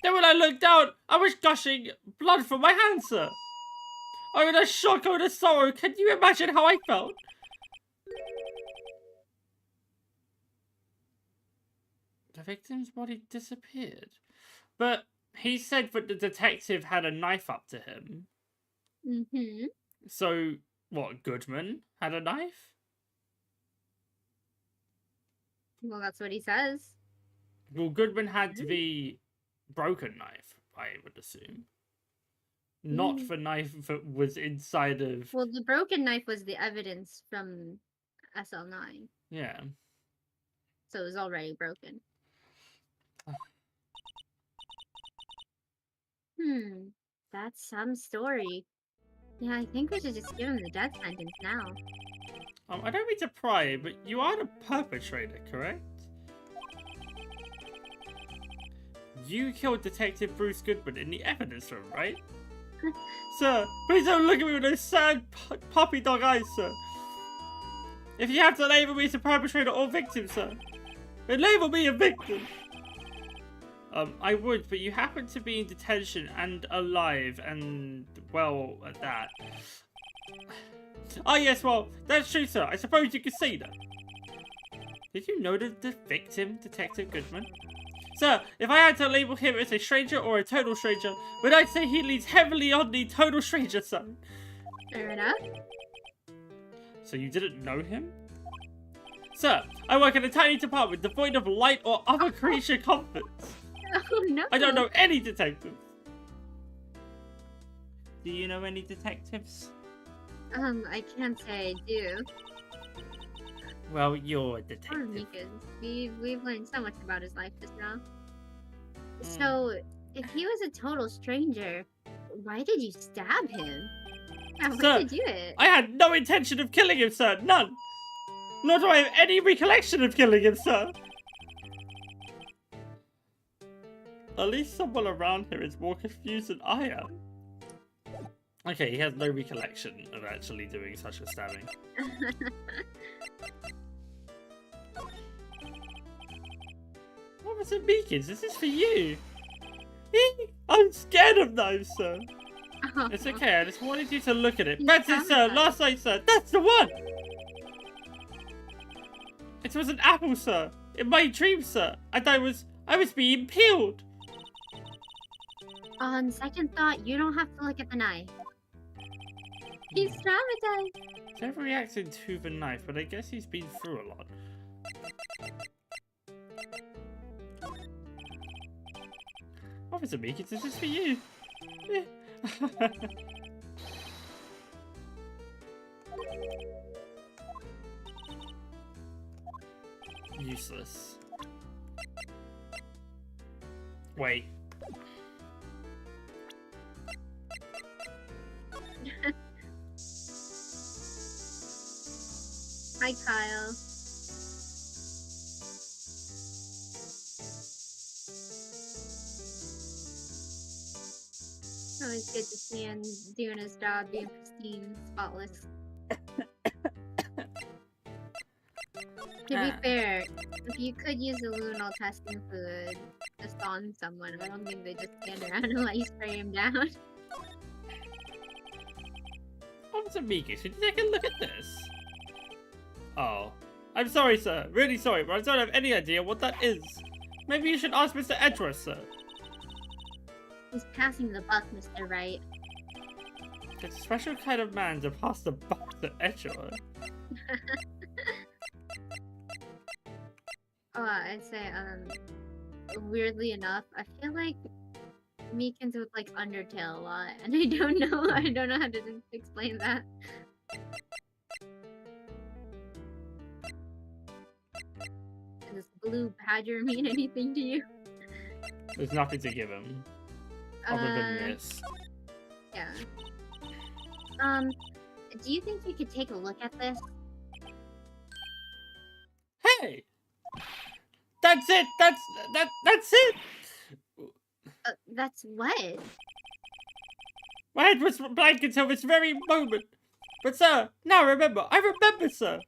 Then when I looked down, I was gushing blood from my hand, sir. Oh, in a shock, oh, in a sorrow. Can you imagine how I felt? The victim's body disappeared. But he said that the detective had a knife up to him. Mm-hmm. So, what, Goodman had a knife? Well, that's what he says. Well, Goodman had the broken knife, I would assume. Not the knife that was inside of... Well, the broken knife was the evidence from SL9. Yeah. So it was already broken. That's some story. Yeah, I think we should just give him the death sentence now. I don't mean to pry, but you are the perpetrator, correct? You killed Detective Bruce Goodman in the evidence room, right? Sir, please don't look at me with those sad puppy dog eyes, sir. If you have to label me as a perpetrator or victim, sir, then label me a victim. I would, but you happen to be in detention and alive and, well, at that. Oh yes, well, that's true, sir. I suppose you could see that. Did you know the victim, Detective Goodman? Sir, if I had to label him as a stranger or a total stranger, but I'd say he leans heavily on the total stranger side. Fair enough. So you didn't know him? Sir, I work in a tiny department devoid of light or other creature comforts. Oh no. I don't know any detectives. Do you know any detectives? I can't say I do. Well, you're a Poor detective. Meekins. We've learned so much about his life just now. So, if he was a total stranger, why did you stab him? Why did you do it? I had no intention of killing him, sir. None. Nor do I have any recollection of killing him, sir. At least someone around here is more confused than I am. Okay, he has no recollection of actually doing such a stabbing. What was it, Meekins? This is for you. I'm scared of knives, sir. It's okay, I just wanted you to look at it. That's it, sir. Last night, sir. That's the one. It was an apple, sir. In my dream, sir. And I was being peeled. On second thought, you don't have to look at the knife. He's traumatized. He's never reacted to the knife, but I guess he's been through a lot. Officer Meekins, this is for you. Useless. Wait. Hi, Kyle. Always good to see him doing his job, being pristine, spotless. To be fair, if you could use the luminal testing fluid just on someone, I don't think they just stand around and let you spray him down. Officer Meekins, should you take a look at this? Oh. I'm sorry, sir. Really sorry, but I don't have any idea what that is. Maybe you should ask Mr. Edgeworth, sir. He's passing the buck, Mr. Wright. It's a special kind of man to pass the buck to Edgeworth. Oh, I'd say, weirdly enough, I feel like Meekins would like Undertale a lot, and I don't know how to explain that. Does this blue badger mean anything to you? There's nothing to give him. Other than this. Yeah. Do you think you could take a look at this? Hey! That's it! That's it! That's what? My head was blank until this very moment. But sir, now remember, I remember, sir.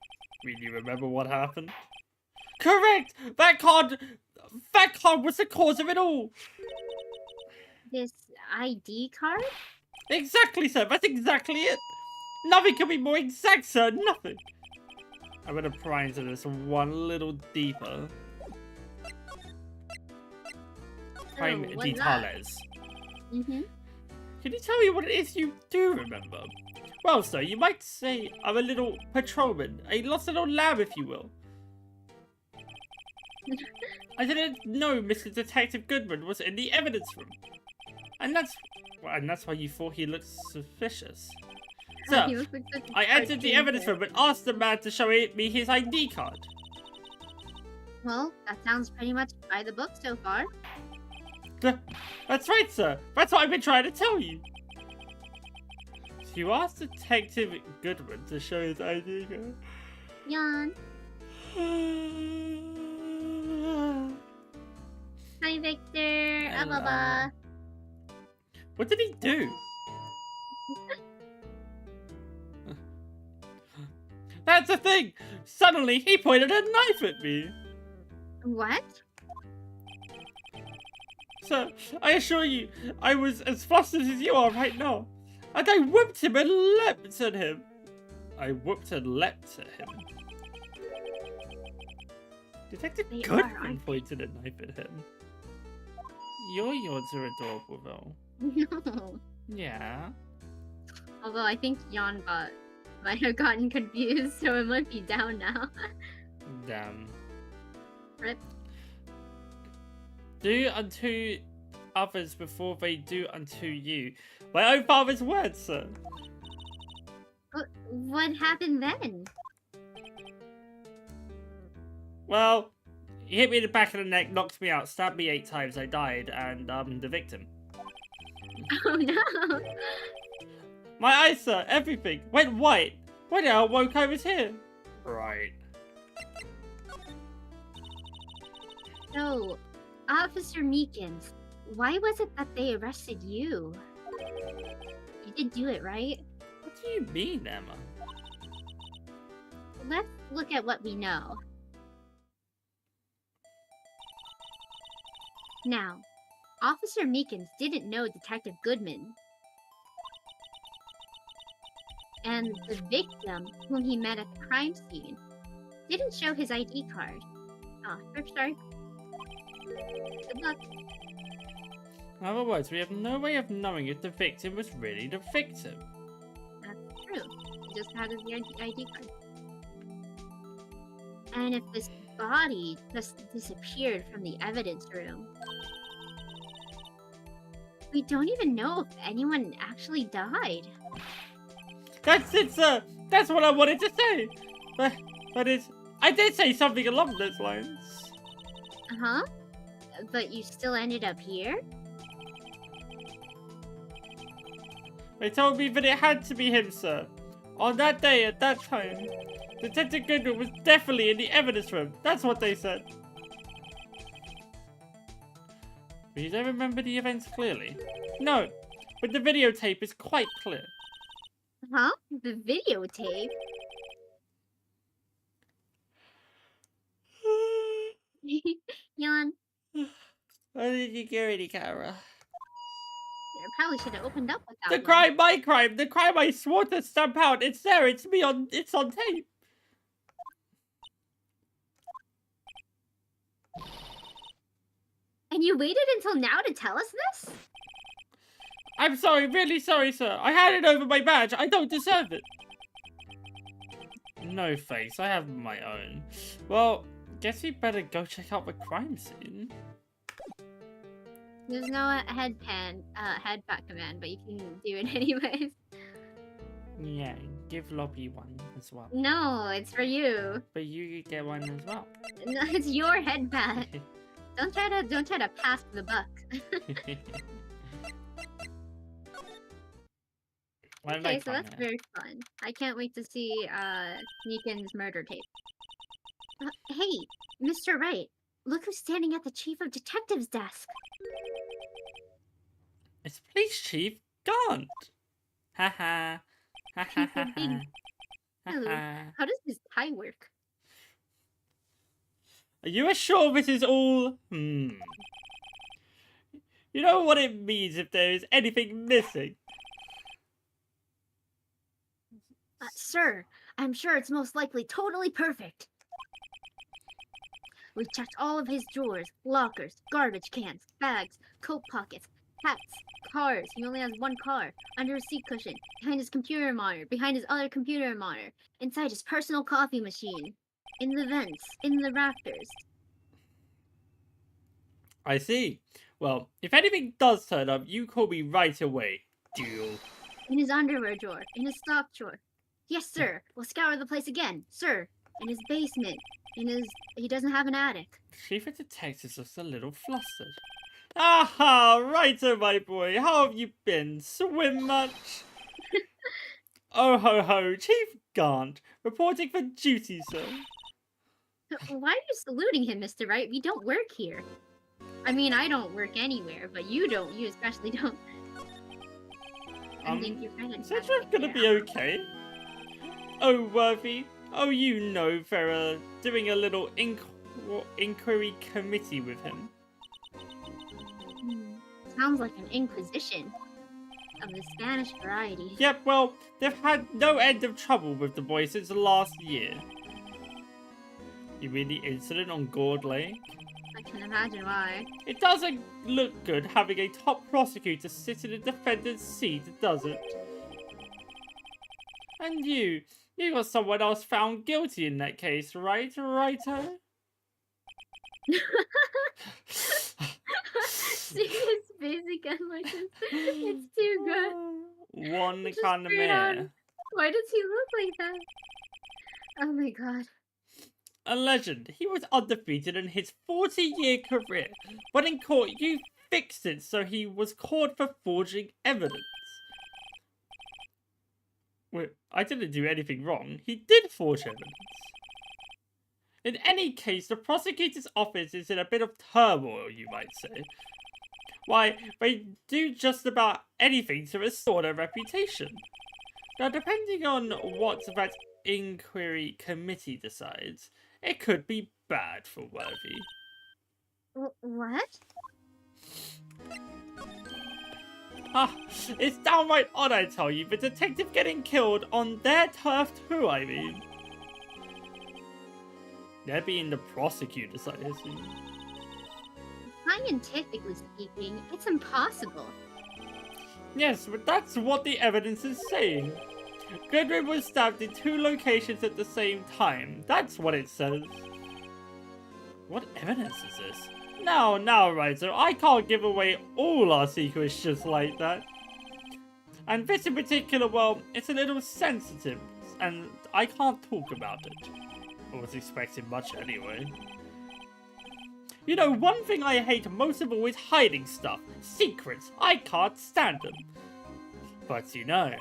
Really remember what happened? Correct! That card was the cause of it all! This ID card? Exactly, sir. That's exactly it. Nothing can be more exact, sir. Nothing. I'm gonna pry into this one little deeper. Prime Oh, what's that? Detales. Mm-hmm. Can you tell me what it is you do remember? Well, sir, you might say I'm a little patrolman, a lost little lamb, if you will. I didn't know Mr. Detective Goodman was in the evidence room. And that's why you thought he looked suspicious. So, He looks like such a I entered the cartoon evidence room and asked the man to show me his ID card. Well, that sounds pretty much by the book so far. That's right, sir. That's what I've been trying to tell you. So you asked Detective Goodman to show his ID card. Yawn. Hi, Victor. Hello. Ababa. What did he do? That's the thing! Suddenly, he pointed a knife at me! What? Sir, I assure you, I was as flustered as you are right now. And I whooped him and leapt at him. Detective They Goodman aren't pointed a knife at him. Your yawns are adorable, though. No. Yeah. Although I think Yawn might have gotten confused, so it might be down now. Damn. Rip. Do unto others before they do unto you. My own father's words, sir. What happened then? Well, he hit me in the back of the neck, knocked me out, stabbed me 8 times, I died, and I'm the victim. Oh no! My eyes, sir, everything, went white. When I woke, I was here. Right. So, Officer Meekins, why was it that they arrested you? You did do it, right? What do you mean, Emma? Let's look at what we know. Now, Officer Meekins didn't know Detective Goodman. And the victim, whom he met at the crime scene, didn't show his ID card. Ah, trip start. Good luck. In other words, we have no way of knowing if the victim was really the victim. That's true. He just had his ID card. And if this body just disappeared from the evidence room, we don't even know if anyone actually died. That's it, sir! That's what I wanted to say! But I did say something along those lines. Uh-huh. But you still ended up here? They told me that it had to be him, sir. On that day, at that time, Detective Goodman was definitely in the evidence room. That's what they said. But you don't remember the events clearly? No, but the videotape is quite clear. Huh? The videotape? Yawn. How did you get any camera? I probably should have opened up with that The one. crime, my crime, the crime I swore to stamp out. It's there, it's me it's on tape. And you waited until now to tell us this? I'm sorry, really sorry, sir. I handed over my badge. I don't deserve it. No thanks, I have my own. Well, guess we better go check out the crime scene. There's no headpat command, but you can do it anyways. Yeah, give Loppy one as well. No, it's for you. But you get one as well. No, it's your headpat. Don't try to pass the buck. Okay, so that's very fun. I can't wait to see Meekin's murder tape. Hey, Mr. Wright, look who's standing at the Chief of Detectives desk. It's Police Chief Gaunt. Haha. Ha ha ha ha. Hello. How does this tie work? Are you sure this is all? You know what it means if there is anything missing. Sir, I'm sure it's most likely totally perfect. We've checked all of his drawers, lockers, garbage cans, bags, coat pockets, hats, cars. He only has one car. Under his seat cushion, behind his computer monitor, behind his other computer monitor, inside his personal coffee machine, in the vents, in the rafters. I see. Well, if anything does turn up, you call me right away. Deal. In his underwear drawer, in his sock drawer. Yes, sir. We'll scour the place again, sir. In his basement. He doesn't have an attic. Chief of Detectives looks a little flustered. Aha, Wrighter, my boy. How have you been? Swim much? Oh ho ho, Chief Gaunt, reporting for duty, sir. Why are you saluting him, Mr. Wright? We don't work here. I mean, I don't work anywhere, but you don't. You especially don't. I think your friend is that gonna be okay? Oh, Worthy. Oh, you know, Vera, doing a little inquiry committee with him. Sounds like an inquisition of the Spanish variety. Yep, well, they've had no end of trouble with the boy since last year. You mean the incident on Gourd Lake? I can imagine why. It doesn't look good having a top prosecutor sit in the defendant's seat, does it? And you got someone else found guilty in that case, right, Writer? See his face again like this. It's too good. One kind of man. Why does he look like that? Oh my god. A legend. He was undefeated in his 40-year career. But in court, you fixed it so he was caught for forging evidence. Wait, I didn't do anything wrong. He did forge evidence. In any case, the prosecutor's office is in a bit of turmoil, you might say. Why, they do just about anything to restore their reputation. Now, depending on what that inquiry committee decides, it could be bad for Worthy. What? Ah, it's downright odd, I tell you, the detective getting killed on their turf too, I mean. They're being the prosecutors, I assume. Scientifically speaking, it's impossible. Yes, but that's what the evidence is saying. Goodwin was stabbed in 2 locations at the same time. That's what it says. What evidence is this? Now, Writer, I can't give away all our secrets just like that. And this in particular, well, it's a little sensitive, and I can't talk about it. I was expecting much anyway. You know, one thing I hate most of all is hiding stuff. Secrets. I can't stand them. But you know,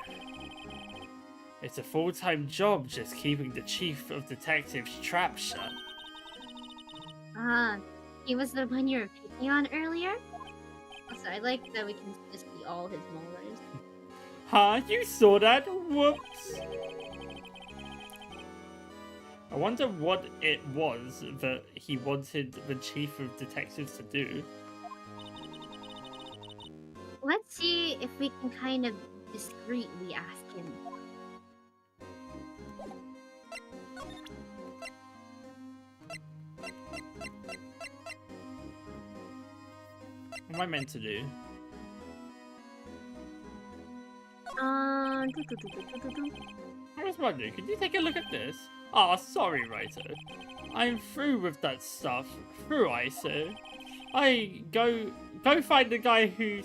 it's a full-time job just keeping the chief of detectives' trap shut. He was the one you were picking on earlier? Also, I like that we can just see all his molars. Huh? You saw that? Whoops. I wonder what it was that he wanted the chief of detectives to do. Let's see if we can kind of discreetly ask him. What am I meant to do? Um. I was wondering, could you take a look at this? Ah, sorry, Writer. I'm through with that stuff. Through, I say. Go find the guy who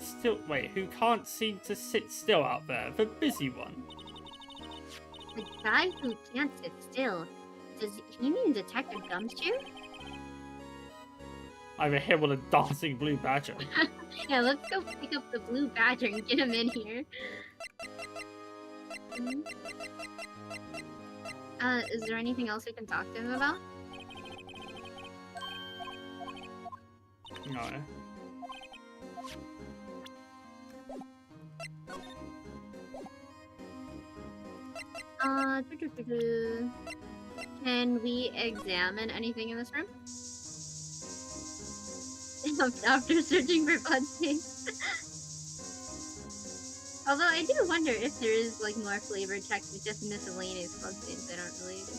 can't seem to sit still out there, the busy one. The guy who can't sit still. Does he mean Detective Gumshoe? Either him or the dancing blue badger. Yeah, let's go pick up the blue badger and get him in here. Is there anything else we can talk to him about? No. Can we examine anything in this room? After searching for bloodstains. Although I do wonder if there is like more flavored text with just miscellaneous club things that aren't related.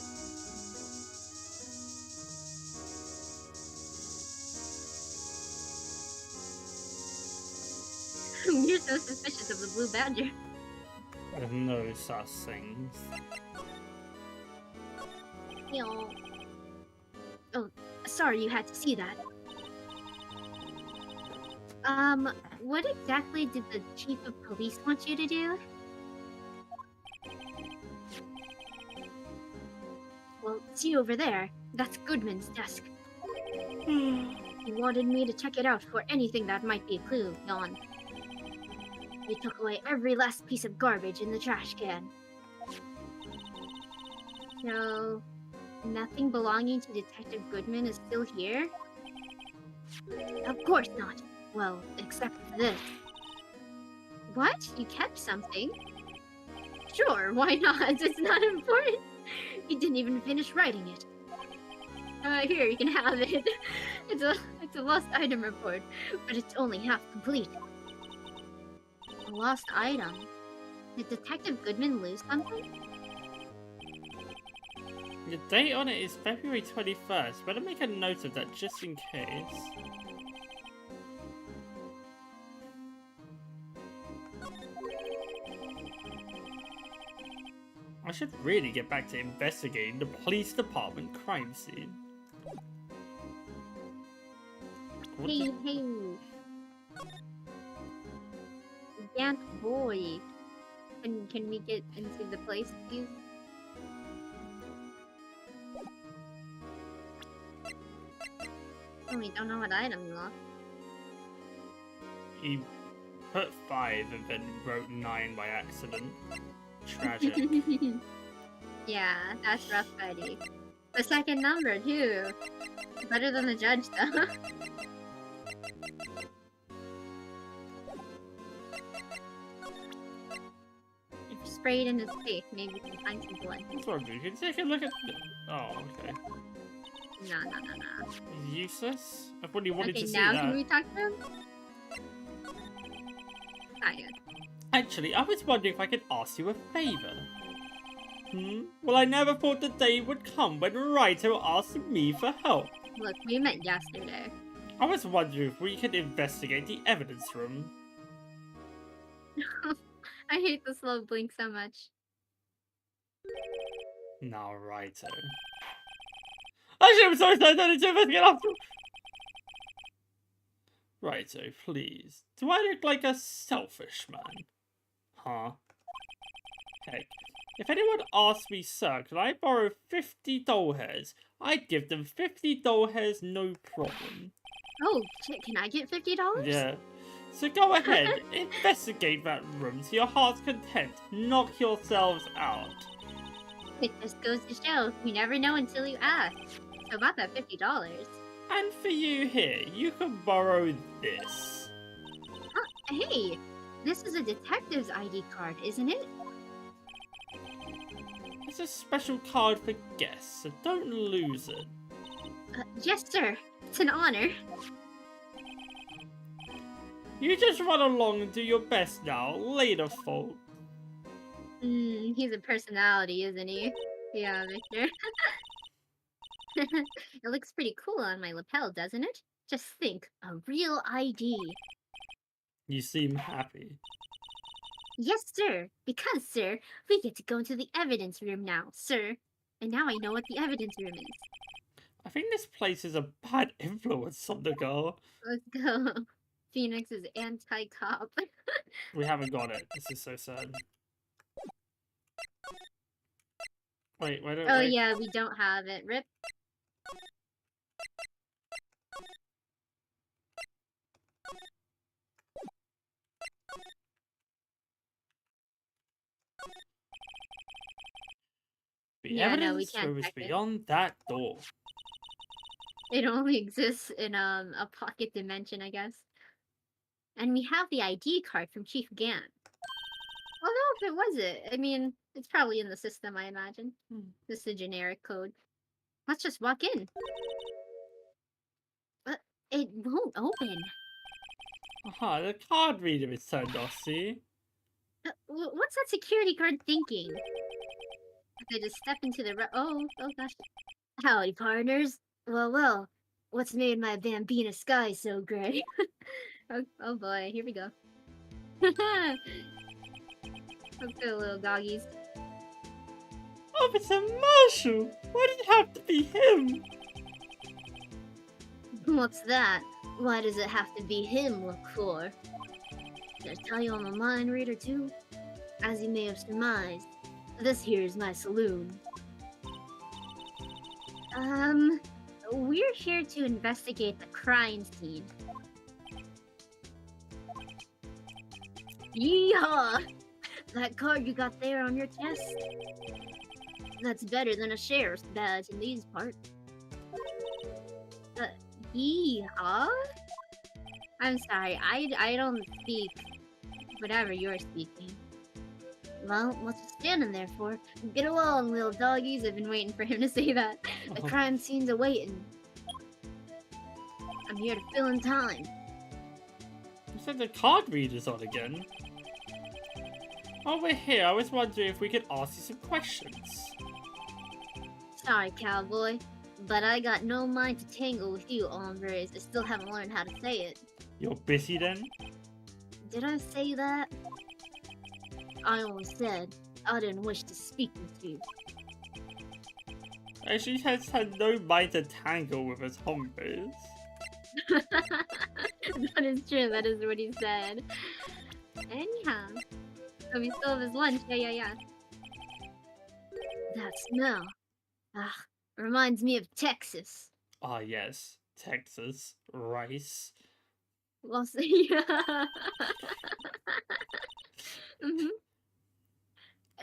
You're so suspicious of the blue badger. There's no such things. Oh, sorry you had to see that. What exactly did the chief of police want you to do? Well, see over there. That's Goodman's desk. He wanted me to check it out for anything that might be a clue, Dawn. He took away every last piece of garbage in the trash can. So, nothing belonging to Detective Goodman is still here? Of course not. Well, except for this. What? You kept something? Sure, why not? It's not important. He didn't even finish writing it. Here, you can have it. It's a lost item report, but it's only half complete. A lost item? Did Detective Goodman lose something? The date on it is February 21st. Better make a note of that just in case. I should really get back to investigating the police department crime scene. Hey. Gant boy. Can we get into the place, please? Oh, we don't know what item you lost. He put 5 and then wrote 9 by accident. Tragic. Yeah, that's rough, buddy. The second number, too. Better than the judge, though. If you spray it in his face, maybe we can find some blood. That's what you can take a look at the... Oh, okay. No. He's useless? I thought you wanted Okay, to see now that. can we talk to him? Ah, yeah. Actually, I was wondering if I could ask you a favor. Well, I never thought the day would come when Wright will ask me for help. Look, we met yesterday. I was wondering if we could investigate the evidence room. I hate the slow blink so much. Now, Righto. Actually, I'm sorry, I don't need to investigate after. Righto, please. Do I look like a selfish man? Huh? Heck, if anyone asked me, sir, could I borrow 50 doll hairs? I'd give them 50 doll hairs, no problem. Oh, shit, can I get $50? Yeah. So go ahead, investigate that room to your heart's content. Knock yourselves out. It just goes to show, you never know until you ask. So about that $50. And for you here, you can borrow this. Hey, this is a detective's ID card, isn't it? It's a special card for guests, so don't lose it. Yes, sir. It's an honor. You just run along and do your best now, later, folk. He's a personality, isn't he? Yeah, Victor. It looks pretty cool on my lapel, doesn't it? Just think, a real ID. You seem happy. Yes, sir. Because, sir, we get to go into the evidence room now, sir. And now I know what the evidence room is. I think this place is a bad influence on the girl. Let's go. Phoenix is anti-cop. We haven't got it. This is so sad. Wait, why don't Oh, we... yeah, we don't have it. Rip. The evidence room is beyond that door. It only exists in a pocket dimension, I guess. And we have the ID card from Chief Gant. Although if it was it, I mean, it's probably in the system, I imagine. This is a generic code. Let's just walk in. But it won't open. Aha, the card reader is turned off, see? What's that security guard thinking? They just step into the oh gosh. Howdy, partners. Well, what's made my Bambina sky so gray? Oh boy, here we go. Let's go, little doggies. Officer Marshall! Why did it have to be him? What's that? Why does it have to be him, look for? Did I tell you I'm a mind reader too? As you may have surmised, this here is my saloon. We're here to investigate the crime scene. Yeehaw! That card you got there on your chest? That's better than a sheriff's badge in these parts. Yeehaw? I'm sorry, I don't speak whatever you're speaking. Well, what's you standing there for? Get along, little doggies. I've been waiting for him to say that. The crime scene's awaiting. I'm here to fill in time. You said the card reader's on again. While we're here, I was wondering if we could ask you some questions. Sorry, cowboy, but I got no mind to tangle with you, hombres. I still haven't learned how to say it. You're busy then? Did I say that? I only said I didn't wish to speak with you. She has had no mind to tangle with us hombres. That is true, that is what he said. Anyhow. So we still have his lunch, yeah. That smell. Reminds me of Texas. Ah yes, Texas, rice. Well, yeah.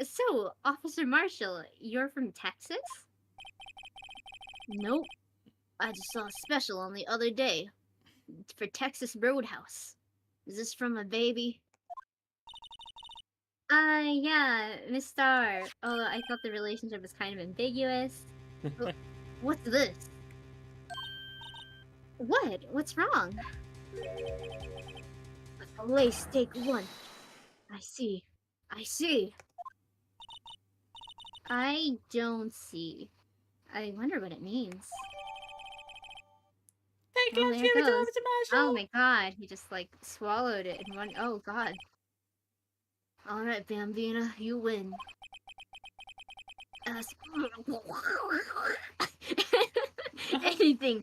So, Officer Marshall, you're from Texas? Nope. I just saw a special on the other day for Texas Roadhouse. Is this from a baby? Yeah, Miss Star. Oh, I thought the relationship was kind of ambiguous. What's this? What? What's wrong? A fillet steak one. I see. I don't see. I wonder what it means. Thank Oh, you, there Jimmy it goes. Thomas Marshall. Oh my god, he just like swallowed it in one. Oh god. Alright, Bambina, you win. Anything.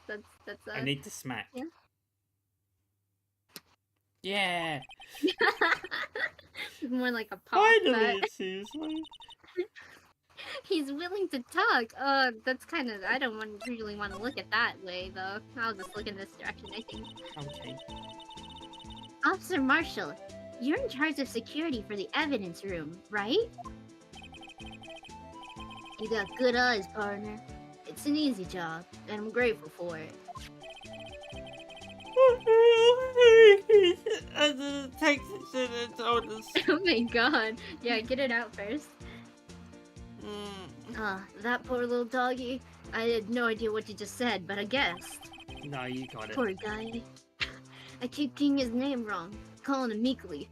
that's I need to smack. Yeah. Yeah. More like a pop. Finally, it seems like. He's willing to talk. That's kind of. I don't really want to look at that way, though. I'll just look in this direction, I think. Okay. Officer Marshall, you're in charge of security for the evidence room, right? You got good eyes, partner. It's an easy job, and I'm grateful for it. Texas should have told us. Oh my god. Yeah, get it out first. That poor little doggy. I had no idea what you just said, but I guessed. No, you got it. Poor guy. I keep getting his name wrong, calling him Meekly.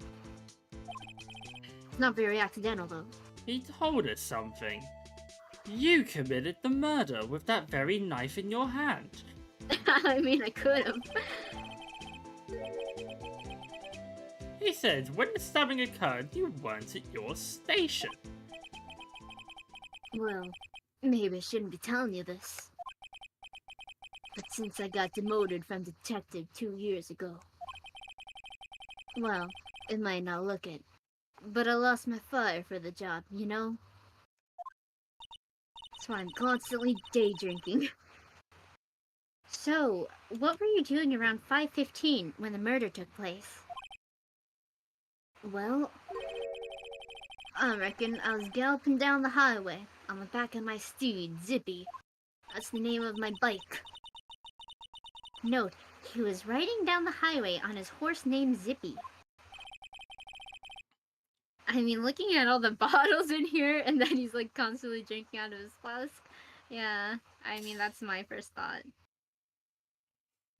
It's not very accidental, though. He told us something. You committed the murder with that very knife in your hand. I mean, I could've. He said when the stabbing occurred, you weren't at your station. Well, maybe I shouldn't be telling you this. But since I got demoted from detective 2 years ago... Well, it might not look it. But I lost my fire for the job, you know? That's why I'm constantly day drinking. So, what were you doing around 5:15 when the murder took place? Well, I reckon I was galloping down the highway on the back of my steed, Zippy. That's the name of my bike. Note, he was riding down the highway on his horse named Zippy. I mean, looking at all the bottles in here, and then he's like constantly drinking out of his flask. Yeah, I mean, that's my first thought.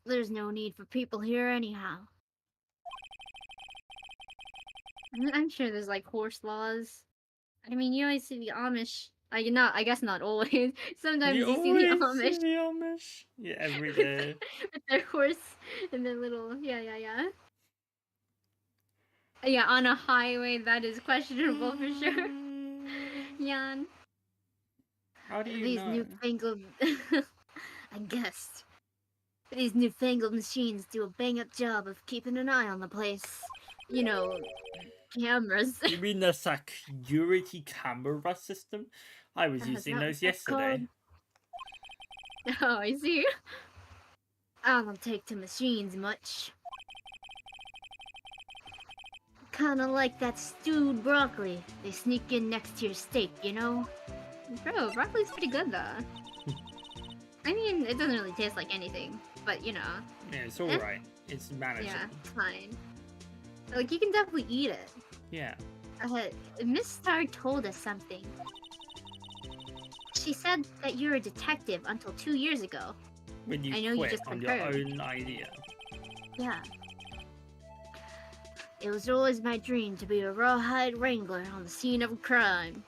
There's no need for people here anyhow. I'm sure there's like horse laws. I mean, you always see the Amish. I guess not always. Sometimes You you see the always see Amish the Amish. Yeah, every with, day. with their horse and their little yeah. Yeah, on a highway that is questionable for sure. Yan. How do you These know? newfangled I guessed. These newfangled machines do a bang-up job of keeping an eye on the place. You know, cameras. You mean the security camera system? I was using That those what that's called? yesterday. Oh, I see. I don't take to machines much. Kinda like that stewed broccoli. They sneak in next to your steak, you know? Bro, broccoli's pretty good though. I mean, it doesn't really taste like anything, but you know. Yeah, it's alright. It's manageable. Yeah, it's fine. Like, you can definitely eat it. Yeah. Miss Star told us something. She said that you're a detective until 2 years ago. When you I know you quit just on your confirmed. own idea. Yeah. It was always my dream to be a rawhide wrangler on the scene of a crime.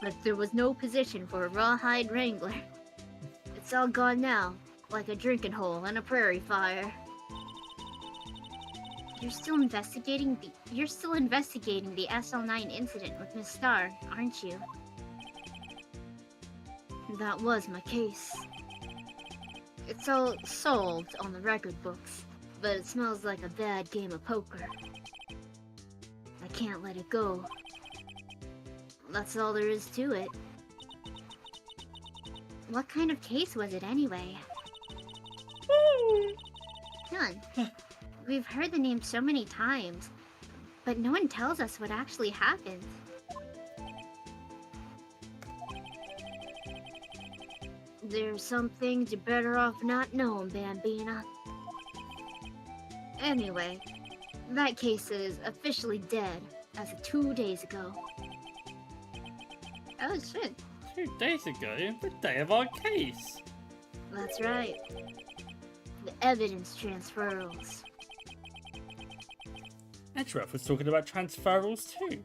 But there was no position for a rawhide wrangler. It's all gone now, like a drinking hole in a prairie fire. You're still investigating the SL9 incident with Miss Star, aren't you? That was my case. It's all solved on the record books, but it smells like a bad game of poker. I can't let it go. That's all there is to it. What kind of case was it anyway? None. We've heard the name so many times, but no one tells us what actually happened. There's some things you're better off not knowing, Bambina. Anyway, that case is officially dead as of 2 days ago. Oh shit. 2 days ago, the day of our case. That's right. The evidence transferals. Edgeworth was talking about transferals too.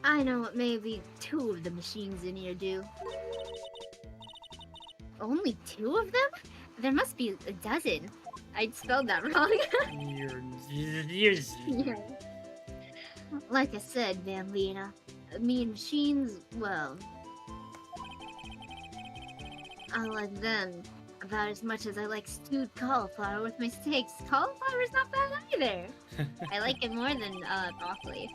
I know what maybe 2 of the machines in here do. Only 2 of them? There must be a dozen. I spelled that wrong. Yeah. Like I said, Bambina, me and machines, well, I like them about as much as I like stewed cauliflower with my steaks. Cauliflower's not bad either. I like it more than broccoli.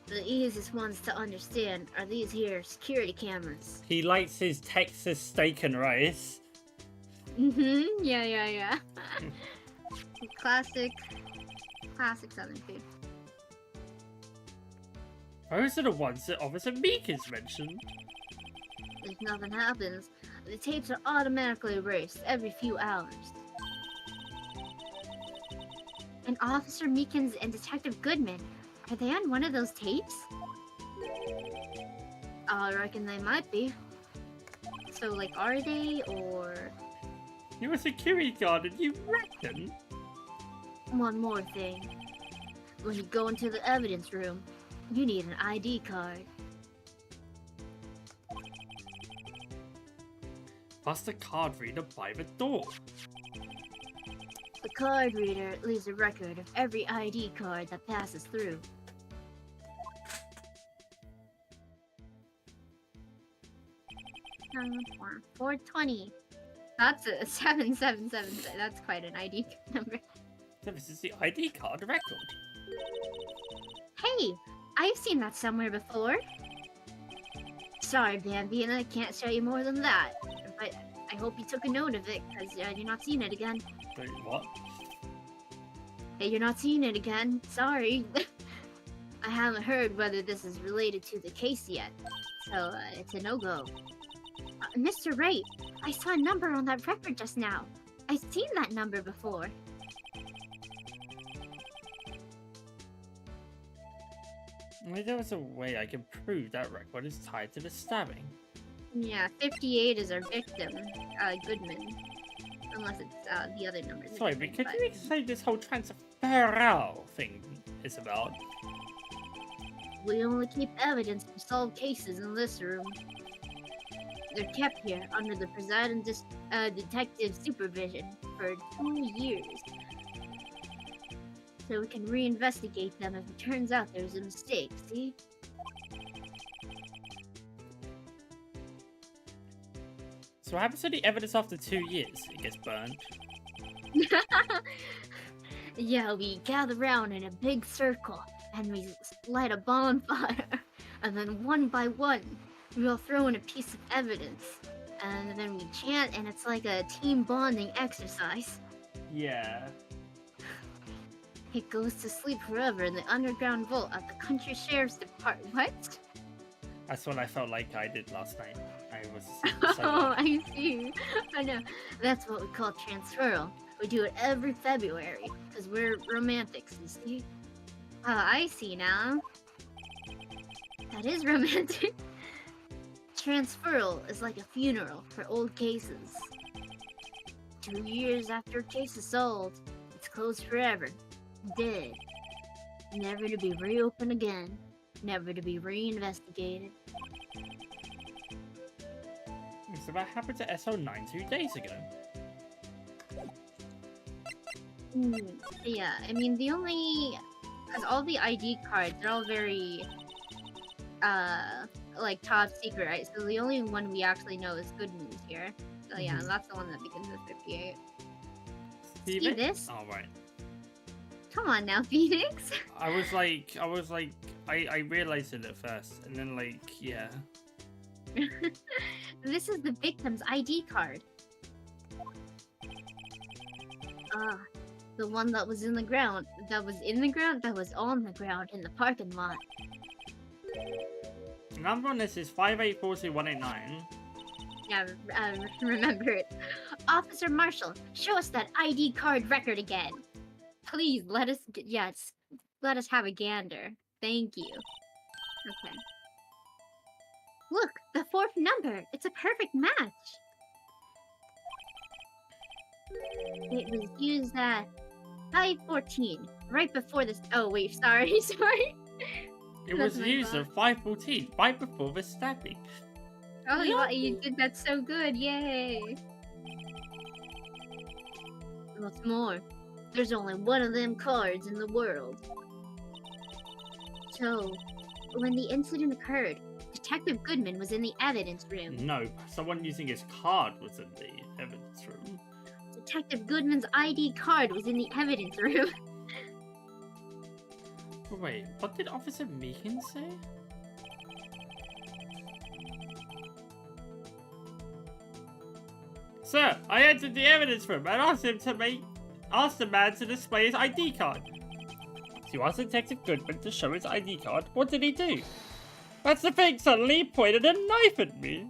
The easiest ones to understand are these here security cameras. He likes his Texas steak and rice. Yeah. Classic Southern food. Those are the ones that Officer Meekins mentioned. If nothing happens, the tapes are automatically erased every few hours. And Officer Meekins and Detective Goodman, are they on one of those tapes? I reckon they might be. So, like, are they, or... You're a security guard and you reckon? One more thing. When you go into the evidence room, you need an ID card. Bust a card reader by the door. The card reader leaves a record of every ID card that passes through. Um, 420. That's a 777. That's quite an ID number. So this is the ID card record. Hey, I've seen that somewhere before. Sorry, Bambi, and I can't show you more than that. But I hope you took a note of it, because you're not seeing it again. Wait, what? Hey, you're not seeing it again. Sorry. I haven't heard whether this is related to the case yet, so it's a no-go. Mr. Wright, I saw a number on that record just now. I've seen that number before. Maybe there was a way I can prove that record is tied to the stabbing. Yeah, 58 is our victim, Goodman. Unless it's the other number. Sorry, but could you explain this whole transferal thing is about? We only keep evidence to solve cases in this room. They're kept here under the presiding detective supervision for 2 years. So we can reinvestigate them if it turns out there's a mistake, see? So what happens to the evidence after 2 years? It gets burned. Yeah, we gather around in a big circle and we light a bonfire. And then one by one, we all throw in a piece of evidence. And then we chant and it's like a team bonding exercise. Yeah. It goes to sleep forever in the underground vault at the country sheriff's department. What? That's what I felt like I did last night. I was Oh, I see. I know. That's what we call transferal. We do it every February, because we're romantics, you see? Oh, I see now. That is romantic. Transferal is like a funeral for old cases. 2 years after a case is solved, it's closed forever. Dead. Never to be reopened again. Never to be reinvestigated. So that happened to SO9 2 days ago. Yeah, I mean, the only... Because all the ID cards, they're all very... like, top secret, right? So the only one we actually know is Goodman's here. So yeah, that's the one that begins with 58. See this? Oh, right. Come on now, Phoenix. I realized it at first, and then, like, yeah. This is the victim's ID card. Ah, the one that was in the ground. That was in the ground? That was on the ground in the parking lot. The number on this is 5842189. Yeah, remember it. Officer Marshall, show us that ID card record again. Please, let us have a gander. Thank you. Okay. Look, the 4th number. It's a perfect match. It was used at 5:14, right before this. Oh wait, sorry. It was used at 5:14, right before the stabbing. Oh, you did that so good! Yay! What's more, there's only one of them cards in the world. So, when the incident occurred, Detective Goodman was in the evidence room. No, someone using his card was in the evidence room. Detective Goodman's ID card was in the evidence room. Wait, what did Officer Meekin say? Sir, I entered the evidence room and asked the man to display his ID card. So you asked Detective Goodman to show his ID card. What did he do? That's the thing, suddenly he pointed a knife at me.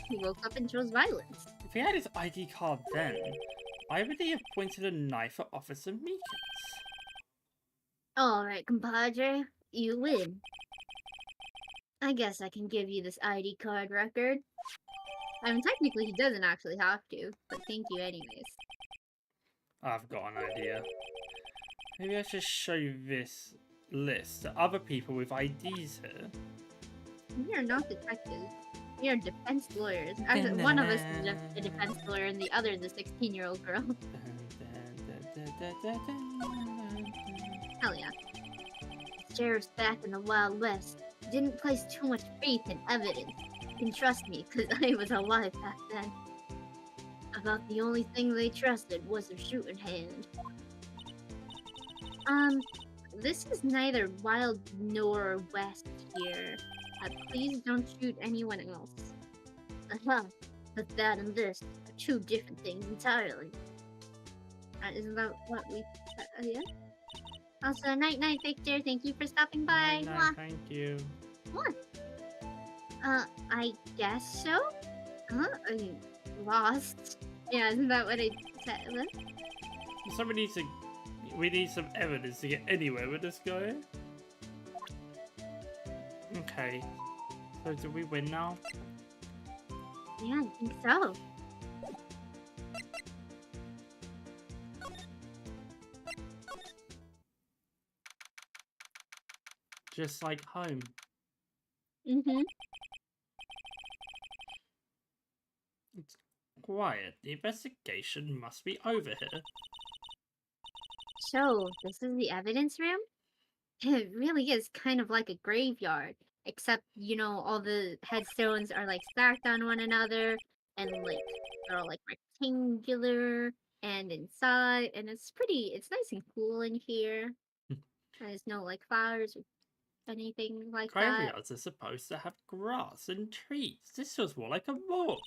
He woke up and chose violence. If he had his ID card then, why would he have pointed a knife at Officer Meekins? Alright, compadre. You win. I guess I can give you this ID card record. I mean, technically he doesn't actually have to, but thank you anyways. I've got an idea. Maybe I should show you this list to other people with IDs here. We are not detectives. We are defense lawyers. Actually, one of us is a defense lawyer and the other is a 16-year-old girl. Hell yeah. Sheriff's back in the Wild West. Didn't place too much faith in evidence. You can trust me, because I was alive back then. About the only thing they trusted was their shooting hand. This is neither Wild nor West here. Please don't shoot anyone else. But that and this are 2 different things entirely. Isn't that what we... yeah? Also, night-night, Victor. Thank you for stopping by. Night, thank you. What? I guess so? Huh? Are you lost? Yeah, isn't that what I said? Somebody needs to... we need some evidence to get anywhere with this guy. Okay. So do we win now? Yeah, I think so. Just like home. Mm-hmm. It's quiet. The investigation must be over here. So, this is the evidence room? It really is kind of like a graveyard. Except, you know, all the headstones are like stacked on one another and like they're all like rectangular and inside and it's nice and cool in here. There's no like flowers or anything like that. Graveyards are supposed to have grass and trees. This feels more like a walk.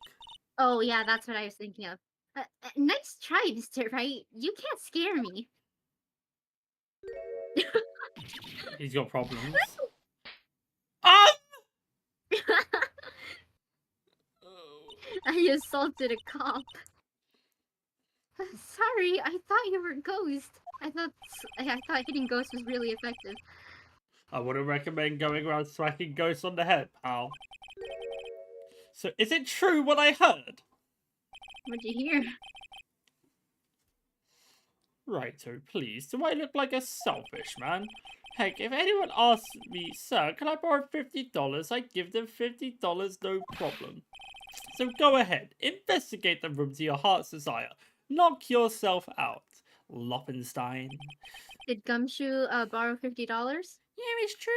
Oh yeah, that's what I was thinking of. Nice try, Mr. Wright. You can't scare me. He's got problems. I assaulted a cop. Sorry, I thought you were a ghost. I thought hitting ghosts was really effective. I wouldn't recommend going around smacking ghosts on the head, pal. So, is it true what I heard? What'd you hear? Righto, please. Do I look like a selfish man? Heck, if anyone asks me, sir, can I borrow $50? I give them $50, no problem. So go ahead, investigate the room to your heart's desire. Knock yourself out, Loppenstein. Did Gumshoe borrow $50? Yeah, it's true.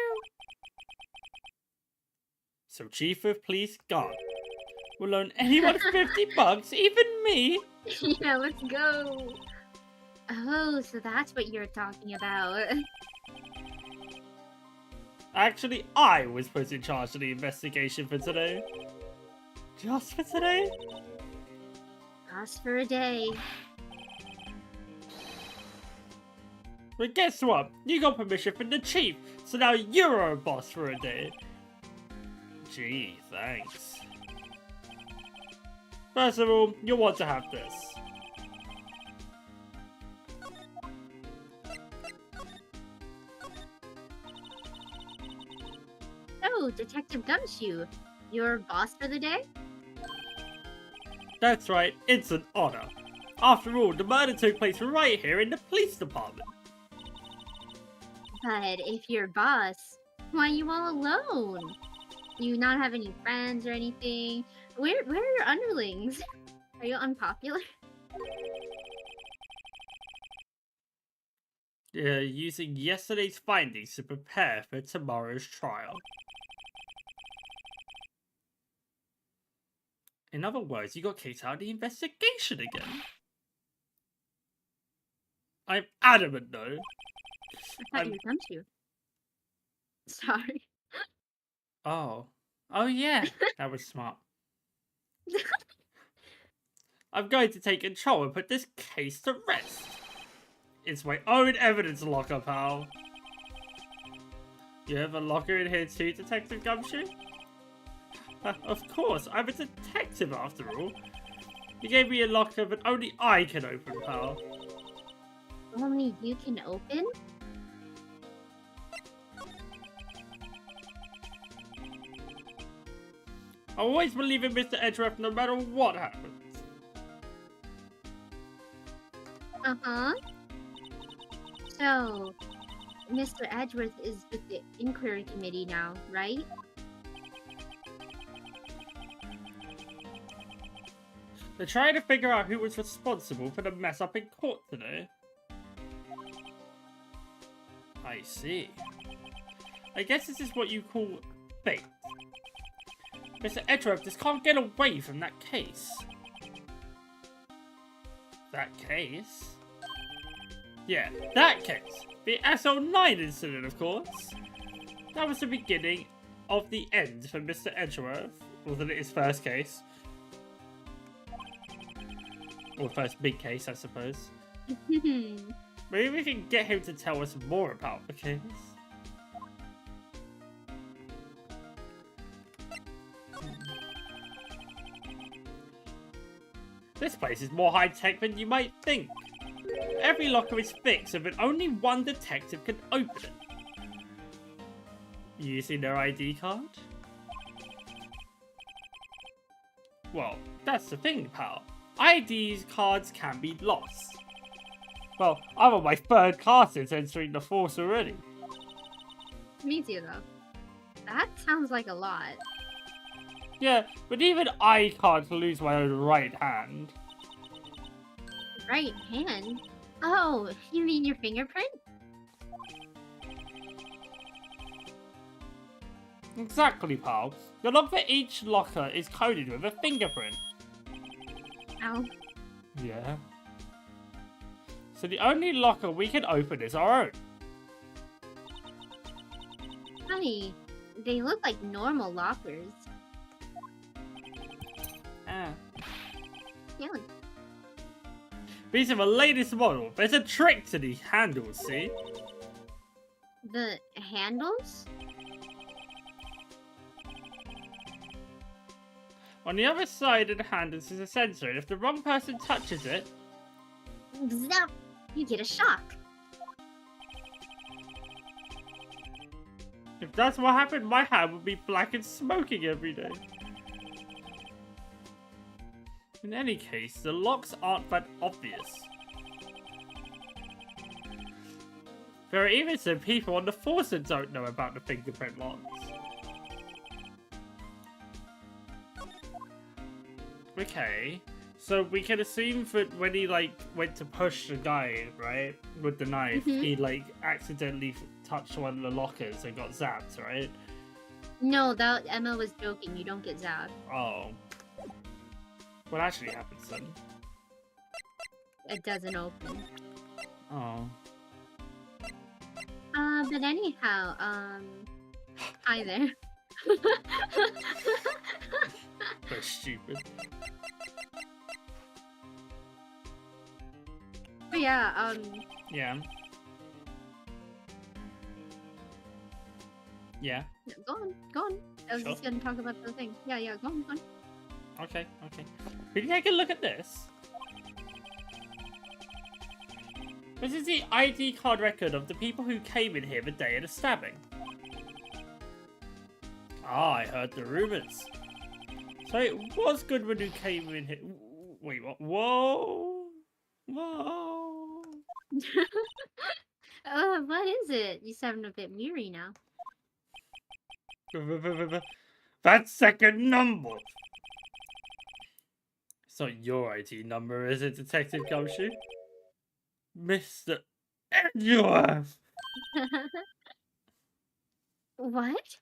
So Chief of Police gone. Will loan anyone $50, even me. Yeah, let's go. Oh, so that's what you're talking about. Actually, I was put in charge of the investigation for today. Just for today? Just for a day. But guess what? You got permission from the chief, so now you're our boss for a day. Gee, thanks. First of all, you'll want to have this. Oh, Detective Gumshoe. Your boss for the day? That's right, it's an honor. After all, the murder took place right here in the police department. But if you're boss, why are you all alone? Do you not have any friends or anything? Where are your underlings? Are you unpopular? Using yesterday's findings to prepare for tomorrow's trial. In other words, you got kicked out of the investigation again. I'm adamant, though. I thought you were Gumshoe. Sorry. Oh. Oh, yeah. That was smart. I'm going to take control and put this case to rest. It's my own evidence locker, pal. You have a locker in here too, Detective Gumshoe? Of course, I'm a detective after all. You gave me a locker that only I can open, pal. Only you can open? I always believe in Mr. Edgeworth no matter what happens. Uh-huh. So, Mr. Edgeworth is with the inquiry committee now, right? They're trying to figure out who was responsible for the mess up in court today. I see. I guess this is what you call fate. Mr. Edgeworth just can't get away from that case. That case? Yeah, that case. The SL9 incident, of course. That was the beginning of the end for Mr. Edgeworth. Wasn't it his first case? Or first big case, I suppose. Maybe we can get him to tell us more about the case. This place is more high-tech than you might think. Every locker is fixed so that only one detective can open it. Using their ID card? Well, that's the thing, pal. ID cards can be lost. Well, I'm on my 3rd car since entering the force already. Me too, though. That sounds like a lot. Yeah, but even I can't lose my own right hand. Right hand? Oh, you mean your fingerprint? Exactly, pal. The lock for each locker is coded with a fingerprint. Ow. Yeah. So the only locker we can open is our own. Funny, they look like normal lockers. Ah. Yeah. These are the latest model. There's a trick to these handles, see? The handles? On the other side of the handles is a sensor, and if the wrong person touches it... Zap! You get a shock. If that's what happened, my hand would be black and smoking every day. In any case, the locks aren't that obvious. There are even some people on the force that don't know about the fingerprint locks. Okay, so we can assume that when he went to push the guy, right, with the knife, he accidentally touched one of the lockers and got zapped, right? No, that Emma was joking. You don't get zapped. Oh. What actually happens then? It doesn't open. Oh. But anyhow, hi there. That's stupid. But yeah, Yeah. Yeah. go on. I was Sure. just gonna talk about the thing. Yeah, go on. Okay. Can you take a look at this? This is the ID card record of the people who came in here the day of the stabbing. Ah, I heard the rumors. So it was Goodman who came in here. Wait, what? Whoa! What is it? You sound a bit weary now. That second number! It's not your ID number, is it, Detective Gumshoe? Mr. Edgeworth! What?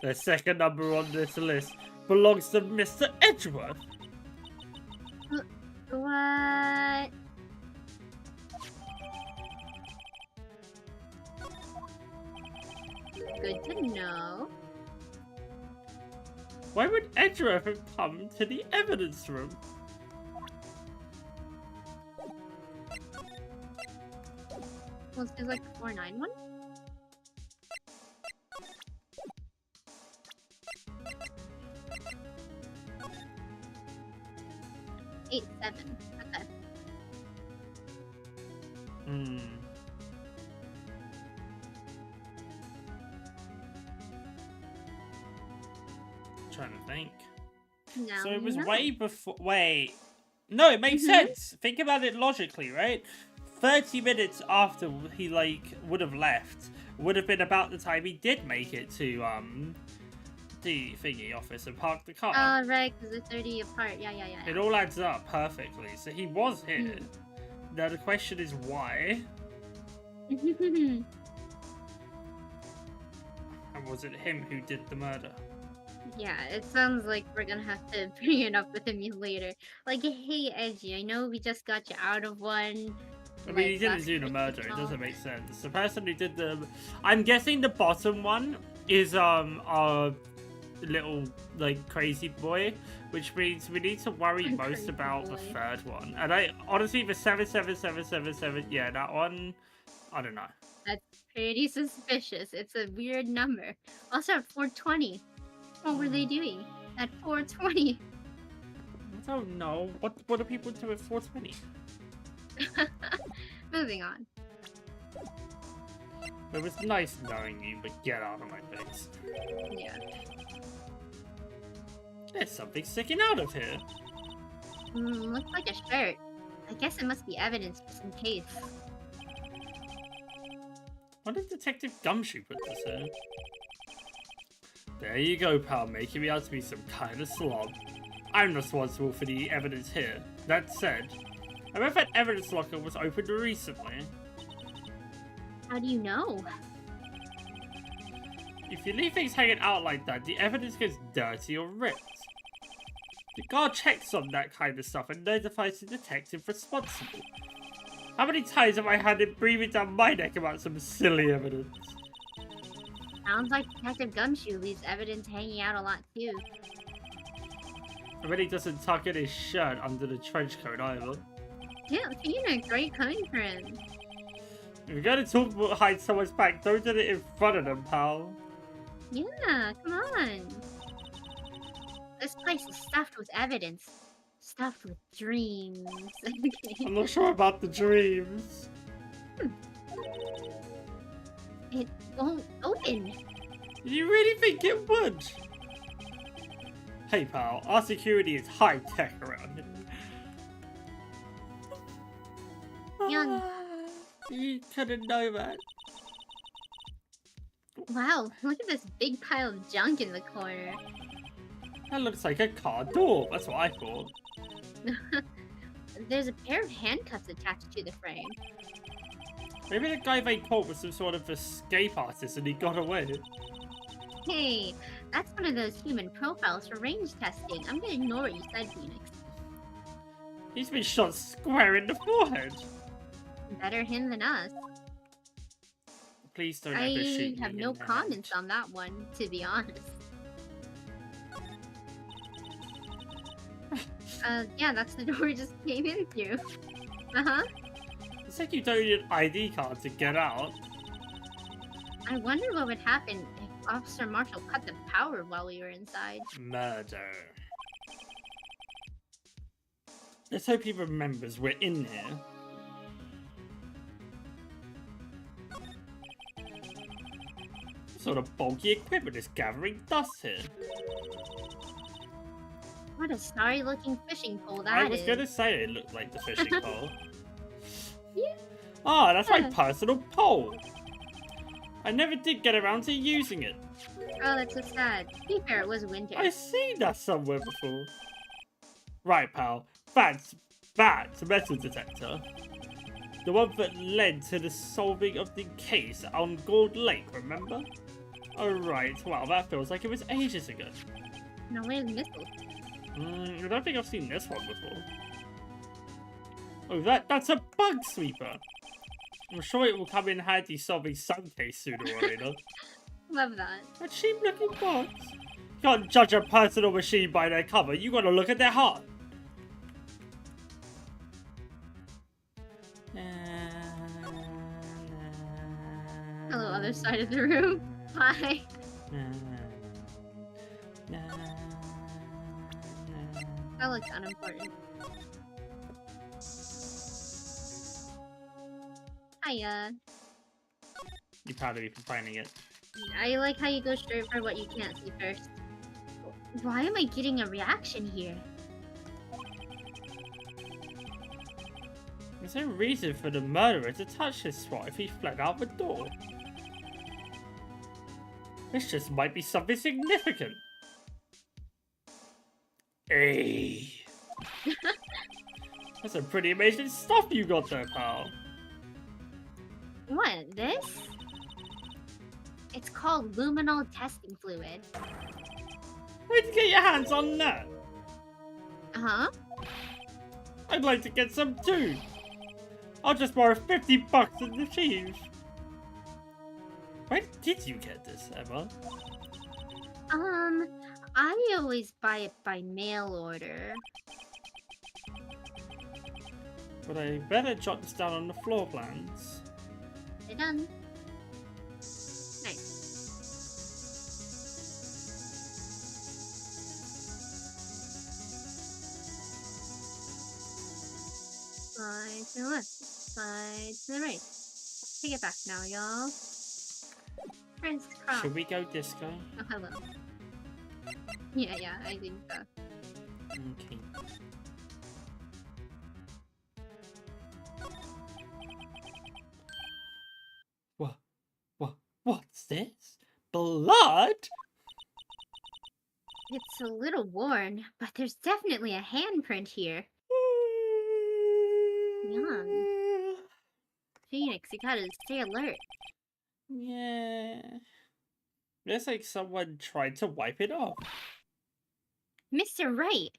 The second number on this list belongs to Mr. Edgeworth. What? Good to know. Why would Edgeworth have come to the evidence room? Well, it's like 491? Eight, 7. Okay. Trying to think. No, So it was no. way before. Wait. No, it makes sense. Think about it logically, right? 30 minutes after he would have left would have been about the time he did make it to the thingy office and park the car. Oh, right, because they're 30 apart. Yeah. It all adds up perfectly. So he was here. Now the question is why? And was it him who did the murder? Yeah, it sounds like we're gonna have to bring it up with him later. Like, hey, Edgy, I know we just got you out of one. I mean, he didn't do the murder. It doesn't make sense. The person who did the... I'm guessing the bottom one is our little, crazy boy, which means we need to worry most about the third one. And I honestly, the 77777, yeah, that one, I don't know. That's pretty suspicious. It's a weird number. Also, at 420. What were they doing at 420? I don't know. What do people do at 420? Moving on. It was nice knowing you, but get out of my face. Yeah. There's something sticking out of here. Looks like a shirt. I guess it must be evidence just in case. Why did Detective Gumshoe put this here? There you go, pal, making me out to be some kind of slob. I'm responsible for the evidence here. That said, I read that evidence locker was opened recently. How do you know? If you leave things hanging out like that, the evidence gets dirty or ripped. The guard checks on that kind of stuff and notifies the detective responsible. How many times have I had him breathing down my neck about some silly evidence? Sounds like Detective Gumshoe leaves evidence hanging out a lot too. I bet he doesn't tuck in his shirt under the trench coat either. Yeah, being a great coming for him. If you're gonna talk behind someone's back, don't do it in front of them, pal. Yeah, come on. This place is stuffed with evidence. Stuffed with dreams. Okay. I'm not sure about the dreams. It won't open. You really think it would? Hey pal, our security is high tech around here. Young. You couldn't know that. Wow, look at this big pile of junk in the corner. That looks like a car door, that's what I thought. There's a pair of handcuffs attached to the frame. Maybe the guy they caught was some sort of escape artist and he got away. Hey, that's one of those human profiles for range testing. I'm gonna ignore what you said, Phoenix. He's been shot square in the forehead. Better him than us. Please don't ever I shoot me have no in the comments head. on that one, to be honest. Yeah, that's the door we just came in through. Uh-huh. It's like you don't need an ID card to get out. I wonder what would happen if Officer Marshall cut the power while we were inside. Murder. Let's hope he remembers we're in here. What sort of bulky equipment is gathering dust here? What a sorry-looking fishing pole I that was is. gonna say it looked like the fishing pole. Yeah. Ah, that's my Yeah. personal pole. I never did get around to using it. Oh, that's so sad. To be fair, it was winter. I've seen that somewhere before. Right, pal. That's metal detector. The one that led to the solving of the case on Gold Lake, remember? Oh, right. Wow, that feels like it was ages ago. No, where's Missile? I don't think I've seen this one before. Oh, that's a bug sweeper. I'm sure it will come in handy solving some case sooner or later. Love that. A cheap-looking box. You can't judge a personal machine by their cover. You gotta look at their heart. Hello, other side of the room. Hi. That looks unimportant. Hiya. You're proud of me for finding it. I like how you go straight for what you can't see first. Why am I getting a reaction here? There's no reason for the murderer to touch his spot if he fled out the door. This just might be something significant. Hey. That's some pretty amazing stuff you got there, pal. What, this? It's called luminol testing fluid. Where'd you get your hands on that? Uh-huh. I'd like to get some too. I'll just borrow $50 in the cheese. Where did you get this, Emma? I always buy it by mail order. But I better jot this down on the floor plans. They're done. Nice. Right to the left. slide to the right. Take it back now, y'all. Friends, cross. Should we go disco? Oh, hello. Yeah, I think so. Okay. What's this? Blood? It's a little worn, but there's definitely a handprint here. Young. Phoenix, you gotta stay alert. Yeah. Looks like someone tried to wipe it off. Mr. Wright!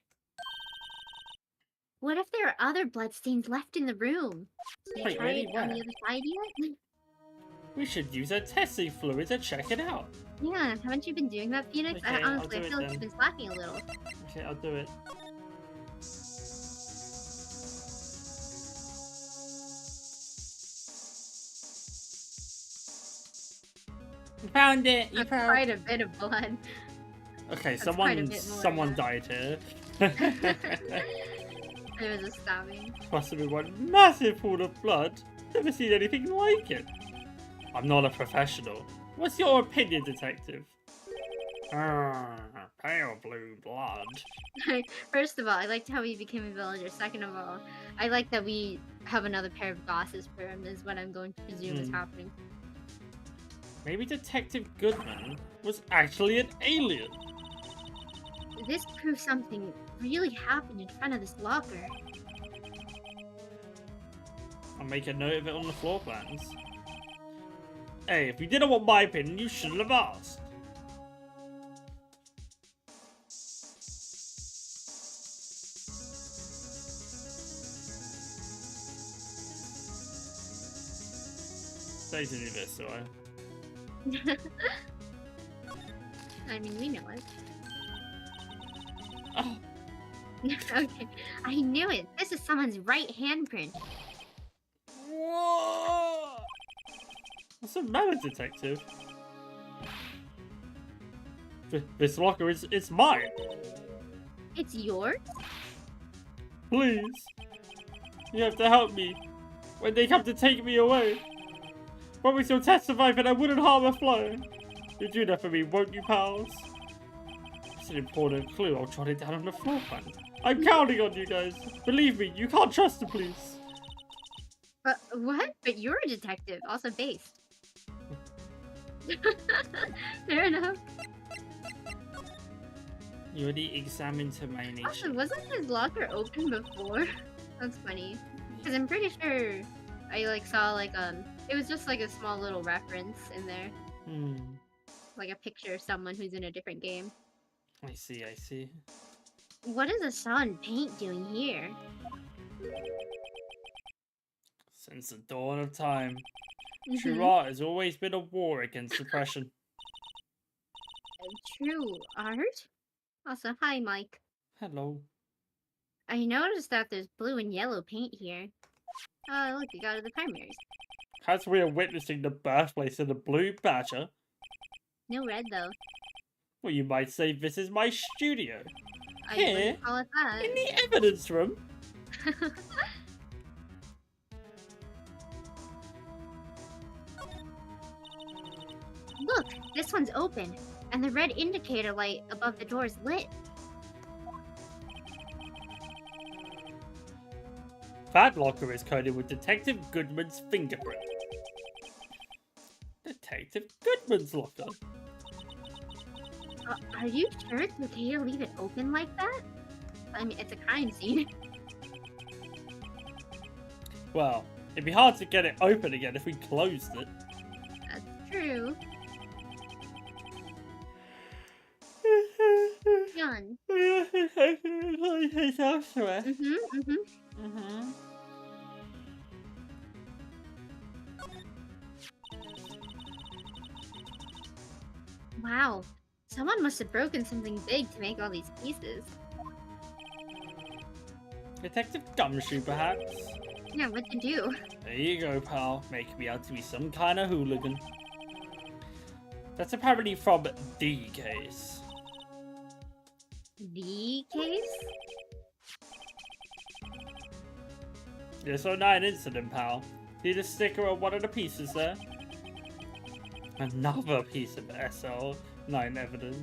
What if there are other bloodstains left in the room? Did you Wait, try really? it on Where? the other side yet? We should use a testing fluid to check it out. Yeah, haven't you been doing that, Phoenix? Okay, I'll Honestly, do I it feel like then. you've been slacking a little. Okay, I'll do it. You found it! You That's found quite a bit of blood. Okay, That's quite a someone bit more, someone yeah. died here. There was a stabbing. Must have been one massive pool of blood. Never seen anything like it. I'm not a professional. What's your opinion, detective? Pale blue blood. First of all, I liked how he became a villager. Second of all, I like that we have another pair of glasses for him, is what I'm going to presume is happening. Maybe Detective Goodman was actually an alien. This proves something really happened in front of this locker. I'll make a note of it on the floor plans. Hey, if you didn't want my opinion, you shouldn't have asked. Say to do this, alright? I mean, we know it. Oh, Okay, I knew it. This is someone's right handprint. whoa! What's the matter, detective? This locker is mine. It's yours? Please. You have to help me when they come to take me away. Promise you'll testify that I wouldn't harm a fly. You'll do that for me, won't you, pals? It's an important clue. I'll jot it down on the floor plan. I'm counting on you guys. Believe me, you can't trust the police. What? But you're a detective, also based. Fair enough. You already examined my Also, nation. wasn't his locker open before? That's funny. Because I'm pretty sure I saw it was just like a small little reference in there. Like a picture of someone who's in a different game. I see, I see. What is a saw and paint doing here? Since the dawn of time, Mhm. true art has always been a war against oppression. True art? Also, hi Mike. Hello. I noticed that there's blue and yellow paint here. Oh, look, you got it the primaries. As we are witnessing the birthplace of the Blue Badger, No red though. well, you might say this is my studio. I Here? wouldn't call it that. In the evidence room. Look, this one's open, and the red indicator light above the door is lit. That locker is coated with Detective Goodman's fingerprint. Detective Goodman's locker? Are you sure it's okay to leave it open like that? I mean, it's a crime scene. Well, it'd be hard to get it open again if we closed it. That's true. Gun. It's elsewhere. Wow. Someone must have broken something big to make all these pieces. Detective Gumshoe, perhaps? Yeah, what'd you do? There you go, pal. Make me out to be some kind of hooligan. That's apparently from the case. The case? This 09 incident, pal. See the sticker on one of the pieces there? Another piece of SL9 evidence.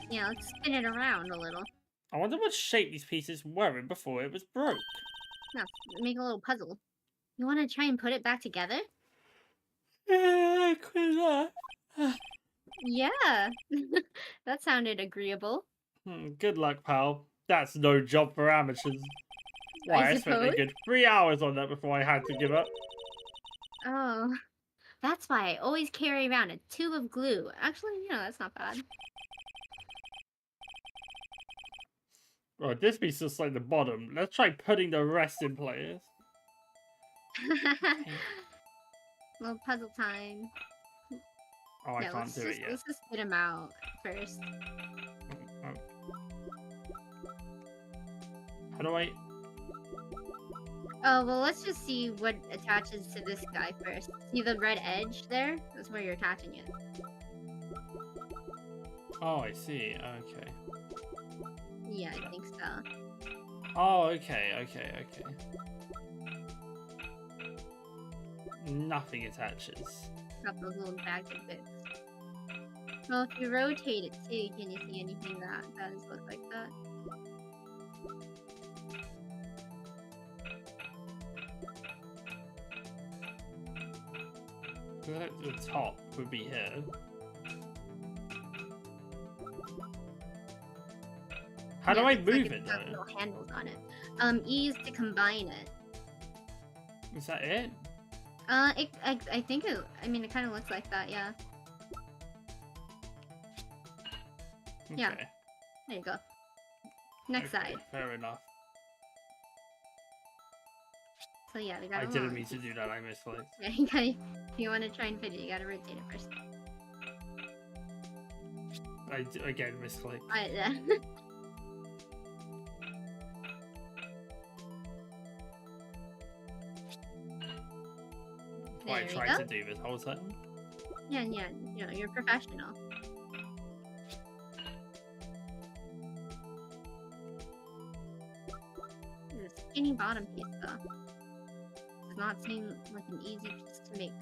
Yeah, let's spin it around a little. I wonder what shape these pieces were in before it was broke. No, make a little puzzle. You want to try and put it back together? Yeah, that sounded agreeable. Good luck, pal. That's no job for amateurs. Why, I spent a good 3 hours on that before I had to give up. Oh, that's why I always carry around a tube of glue. Actually, that's not bad. Right, this piece looks like the bottom. Let's try putting the rest in place. Little puzzle time. Oh, I can't do it yet. Let's just spit them out first. How do I... Oh, well, let's just see what attaches to this guy first. See the red edge there? That's where you're attaching it. Oh, I see. Okay. Yeah, I think so. Oh, okay. Nothing attaches. Got those little bags of bits. Well, if you rotate it too, can you see anything that does look like that? The top would be here. How do I move it though? Little handles on it. E is to combine it. Is that it? I think it. I mean, it kind of looks like that. Yeah. Okay. Yeah. There you go. Next side. Fair enough. So yeah, we got. I didn't mean to do that. I misclicked. Yeah, you gotta. If you want to try and fit it, you gotta rotate it first. I again misclicked. Yeah. What I tried to do this whole time. Yeah, you're a professional. This skinny bottom piece, though, does not seem like an easy piece to make.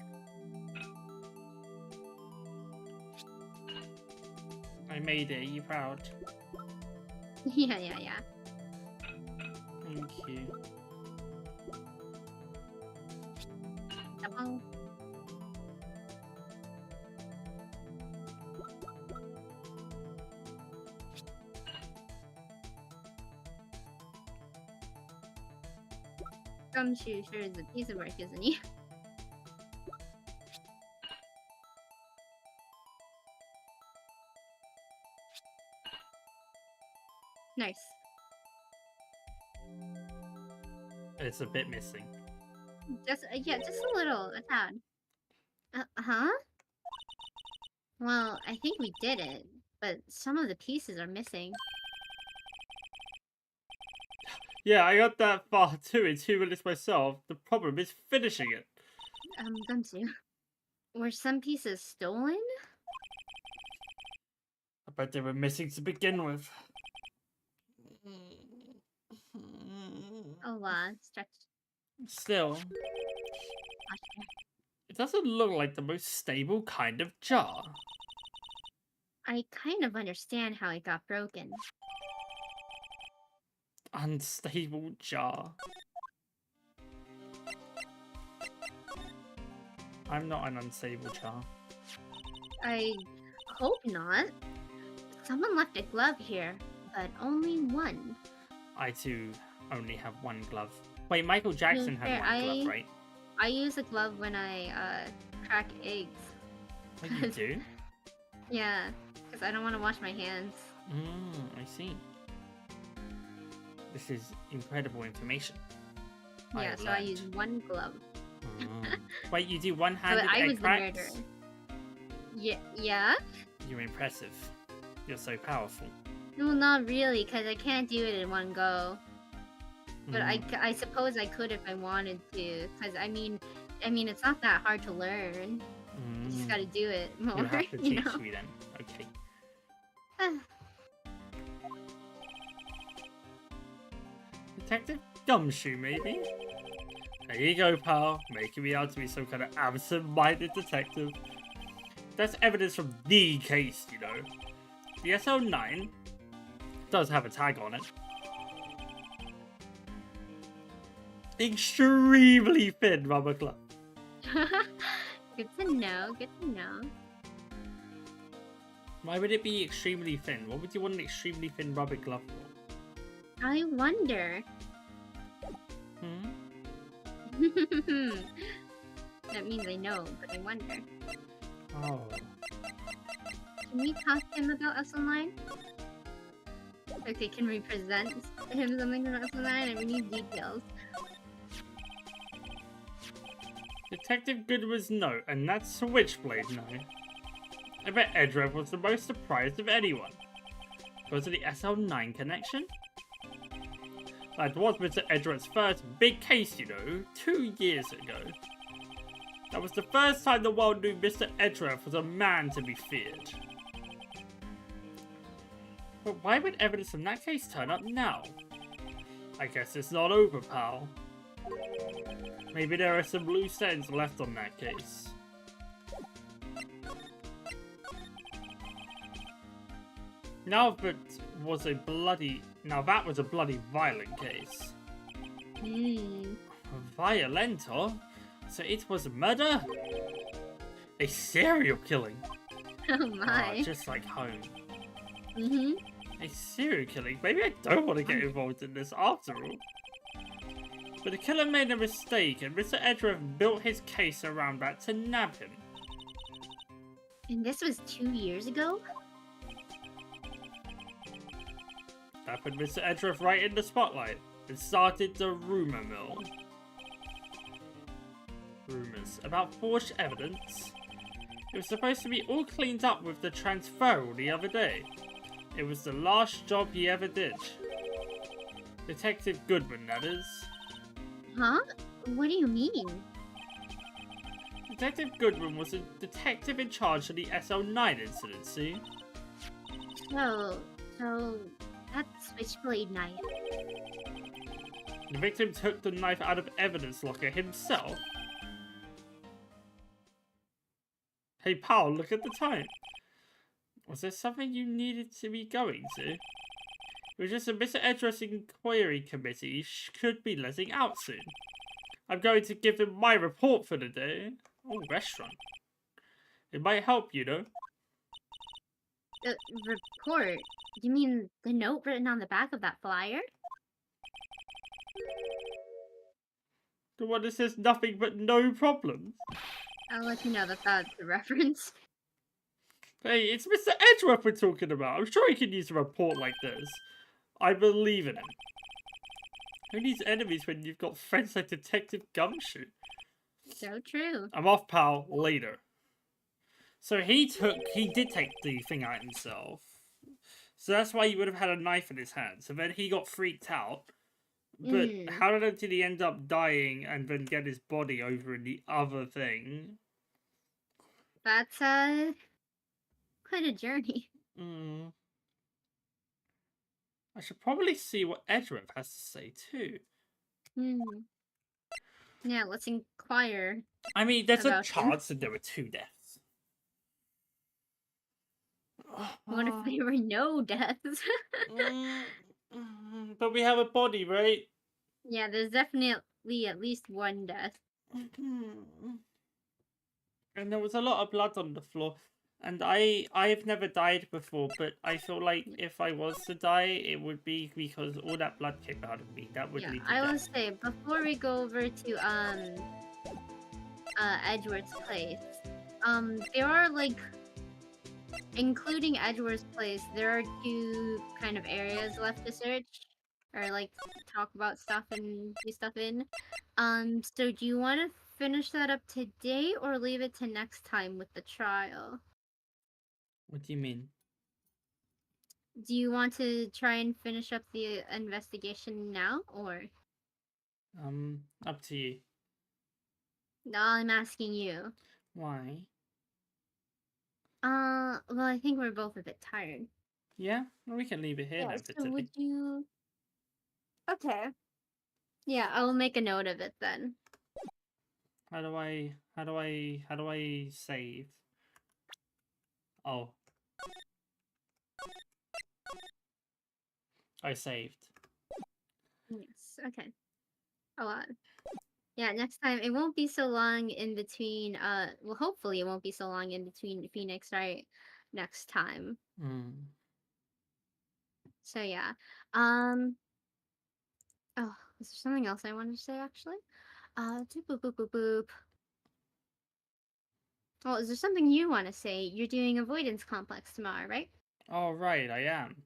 I made it. Are you proud? Yeah. Thank you. Double. Gumshoe sure is a piece of work, isn't he? Nice. It's a bit missing. Just just a little, a tad. Huh? Well, I think we did it, but some of the pieces are missing. Yeah, I got that far too in 2 minutes myself. The problem is finishing it. Gumshoe. Were some pieces stolen? I bet they were missing to begin with. Oh, stretch. Still, it doesn't look like the most stable kind of jar. I kind of understand how it got broken. Unstable jar. I'm not an unstable jar. I hope not. Someone left a glove here, but only one. I too only have one glove. Wait, Michael Jackson had one glove, right? I use a glove when I crack eggs. What, you do? Yeah, because I don't want to wash my hands. I see. This is incredible information. Yeah, so I use one glove. Wait, you do one-handed egg cracks? The murderer. Yeah? You're impressive. You're so powerful. No, not really, because I can't do it in one go. But I suppose I could if I wanted to, because I mean, it's not that hard to learn. You just gotta do it more. You have to teach me then. Okay. Detective gumshoe, maybe? There you go, pal. Making me out to be some kind of absent-minded detective. That's evidence from the case, you know. The SL9 does have a tag on it. Extremely thin rubber glove. Good to know, good to know. Why would it be extremely thin? What would you want an extremely thin rubber glove for? I wonder. That means I know, but I wonder. Oh. Can we talk to him about SL9? Okay, can we present him something about SL9? And we need details. Detective Goodman's note, and that Switchblade note. I bet Edrev was the most surprised of anyone. Because of the SL9 connection? That was Mr. Edrev's first big case, you know, 2 years ago. That was the first time the world knew Mr. Edrev was a man to be feared. But why would evidence from that case turn up now? I guess it's not over, pal. Maybe there are some loose ends left on that case. That was a bloody violent case. Violent, huh? So it was murder? A serial killing? Oh my. Oh, just like home. Mm-hmm. A serial killing? Maybe I don't want to get involved in this after all. But the killer made a mistake and Mr. Edrev built his case around that to nab him. And this was 2 years ago? That put Mr. Edrev right in the spotlight and started the rumor mill. Rumors about forged evidence. It was supposed to be all cleaned up with the transferal the other day. It was the last job he ever did. Detective Goodman, that is. Huh? What do you mean? Detective Goodman was a detective in charge of the SL9 incident, see? So that Switchblade knife. The victim took the knife out of evidence locker himself. Hey pal, look at the time. Was there something you needed to be going to? It was just a Mr. Edrev's inquiry committee could be letting out soon. I'm going to give him my report for the day. Oh, restaurant. It might help, you know. The report? You mean the note written on the back of that flyer? The one that says nothing but no problems. I'll let you know that that's a reference. Hey, it's Mr. Edgeworth we're talking about. I'm sure he can use a report like this. I believe in him. Who needs enemies when you've got friends like Detective Gumshoe? So true. I'm off, pal. Later. So he did take the thing out himself. So that's why he would have had a knife in his hand. So then he got freaked out. But how did he end up dying and then get his body over in the other thing? That's quite a journey. I should probably see what Edrev has to say too. Yeah, let's inquire. I mean, there's a chance that there were 2 deaths. What if there were no deaths? But we have a body, right? Yeah, there's definitely at least 1 death. And there was a lot of blood on the floor. And I've never died before, but I feel like if I was to die, it would be because all that blood came out of me. That would lead to I will death. say, before we go over to Edward's place, there are like, including Edward's place, there are 2 kind of areas left to search, or like talk about stuff and do stuff in. So do you want to finish that up today or leave it to next time with the trial? What do you mean? Do you want to try and finish up the investigation now, or? Up to you. No, I'm asking you. Why? Well, I think we're both a bit tired. Yeah? Well, we can leave it here then for So today. would you... Okay. Yeah, I'll make a note of it then. How do I save? Oh. I saved. Yes. Okay. Oh, yeah. Next time it won't be so long in between. Well, hopefully it won't be so long in between Phoenix, right? Next time. Hmm. So yeah. Um. Oh, is there something else I wanted to say actually? Doop boop boop boop boop. Well, is there something you want to say? You're doing avoidance complex tomorrow, right? Oh, right, I am.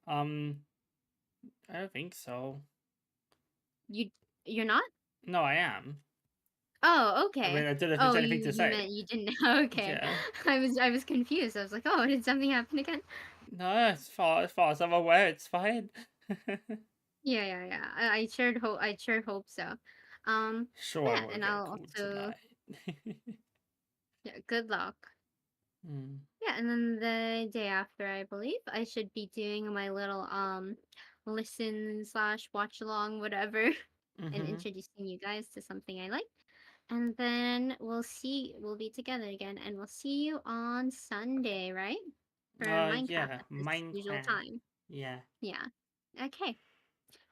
Um, I don't think so. You you're not? No, I am. Oh, I mean, okay. I don't know if there's Oh, anything to you say. meant you didn't. Okay. Yeah. I was confused. I was like, oh, did something happen again? No, as far as I'm aware, it's fine. Yeah, yeah, yeah. I shared hope. I sure hope so. Sure, I Yeah, won't and get I'll pulled also tonight. yeah. Good luck. Mm. Yeah, and then the day after, I believe I should be doing my little listen slash watch along whatever, and Mm-hmm. introducing you guys to something I like. And then we'll be together again, and we'll see you on Sunday, right? For Minecraft Yeah, at this usual Minecraft. time. Yeah. Yeah. Okay.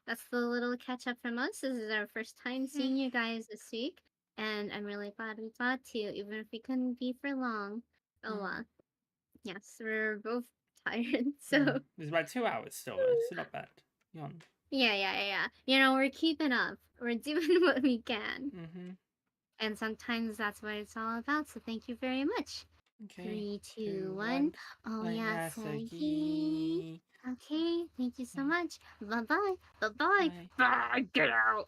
That's the little catch up from us. This is our first time seeing you guys this week. And I'm really glad we got to, even if we couldn't be for long. Oh, yes, we're both tired. So, There's about 2 hours still, though, so not bad. Yawn. yeah, yeah, yeah, yeah. You know, we're keeping up. We're doing what we can. Mm-hmm. And sometimes that's what it's all about. So, thank you very much. Okay. 3, 2, Two, 1. one. Oh, yeah, Sagi. Oyasaki. Okay, thank you so much. Bye bye. Bye bye. Bye. Bye. Get out.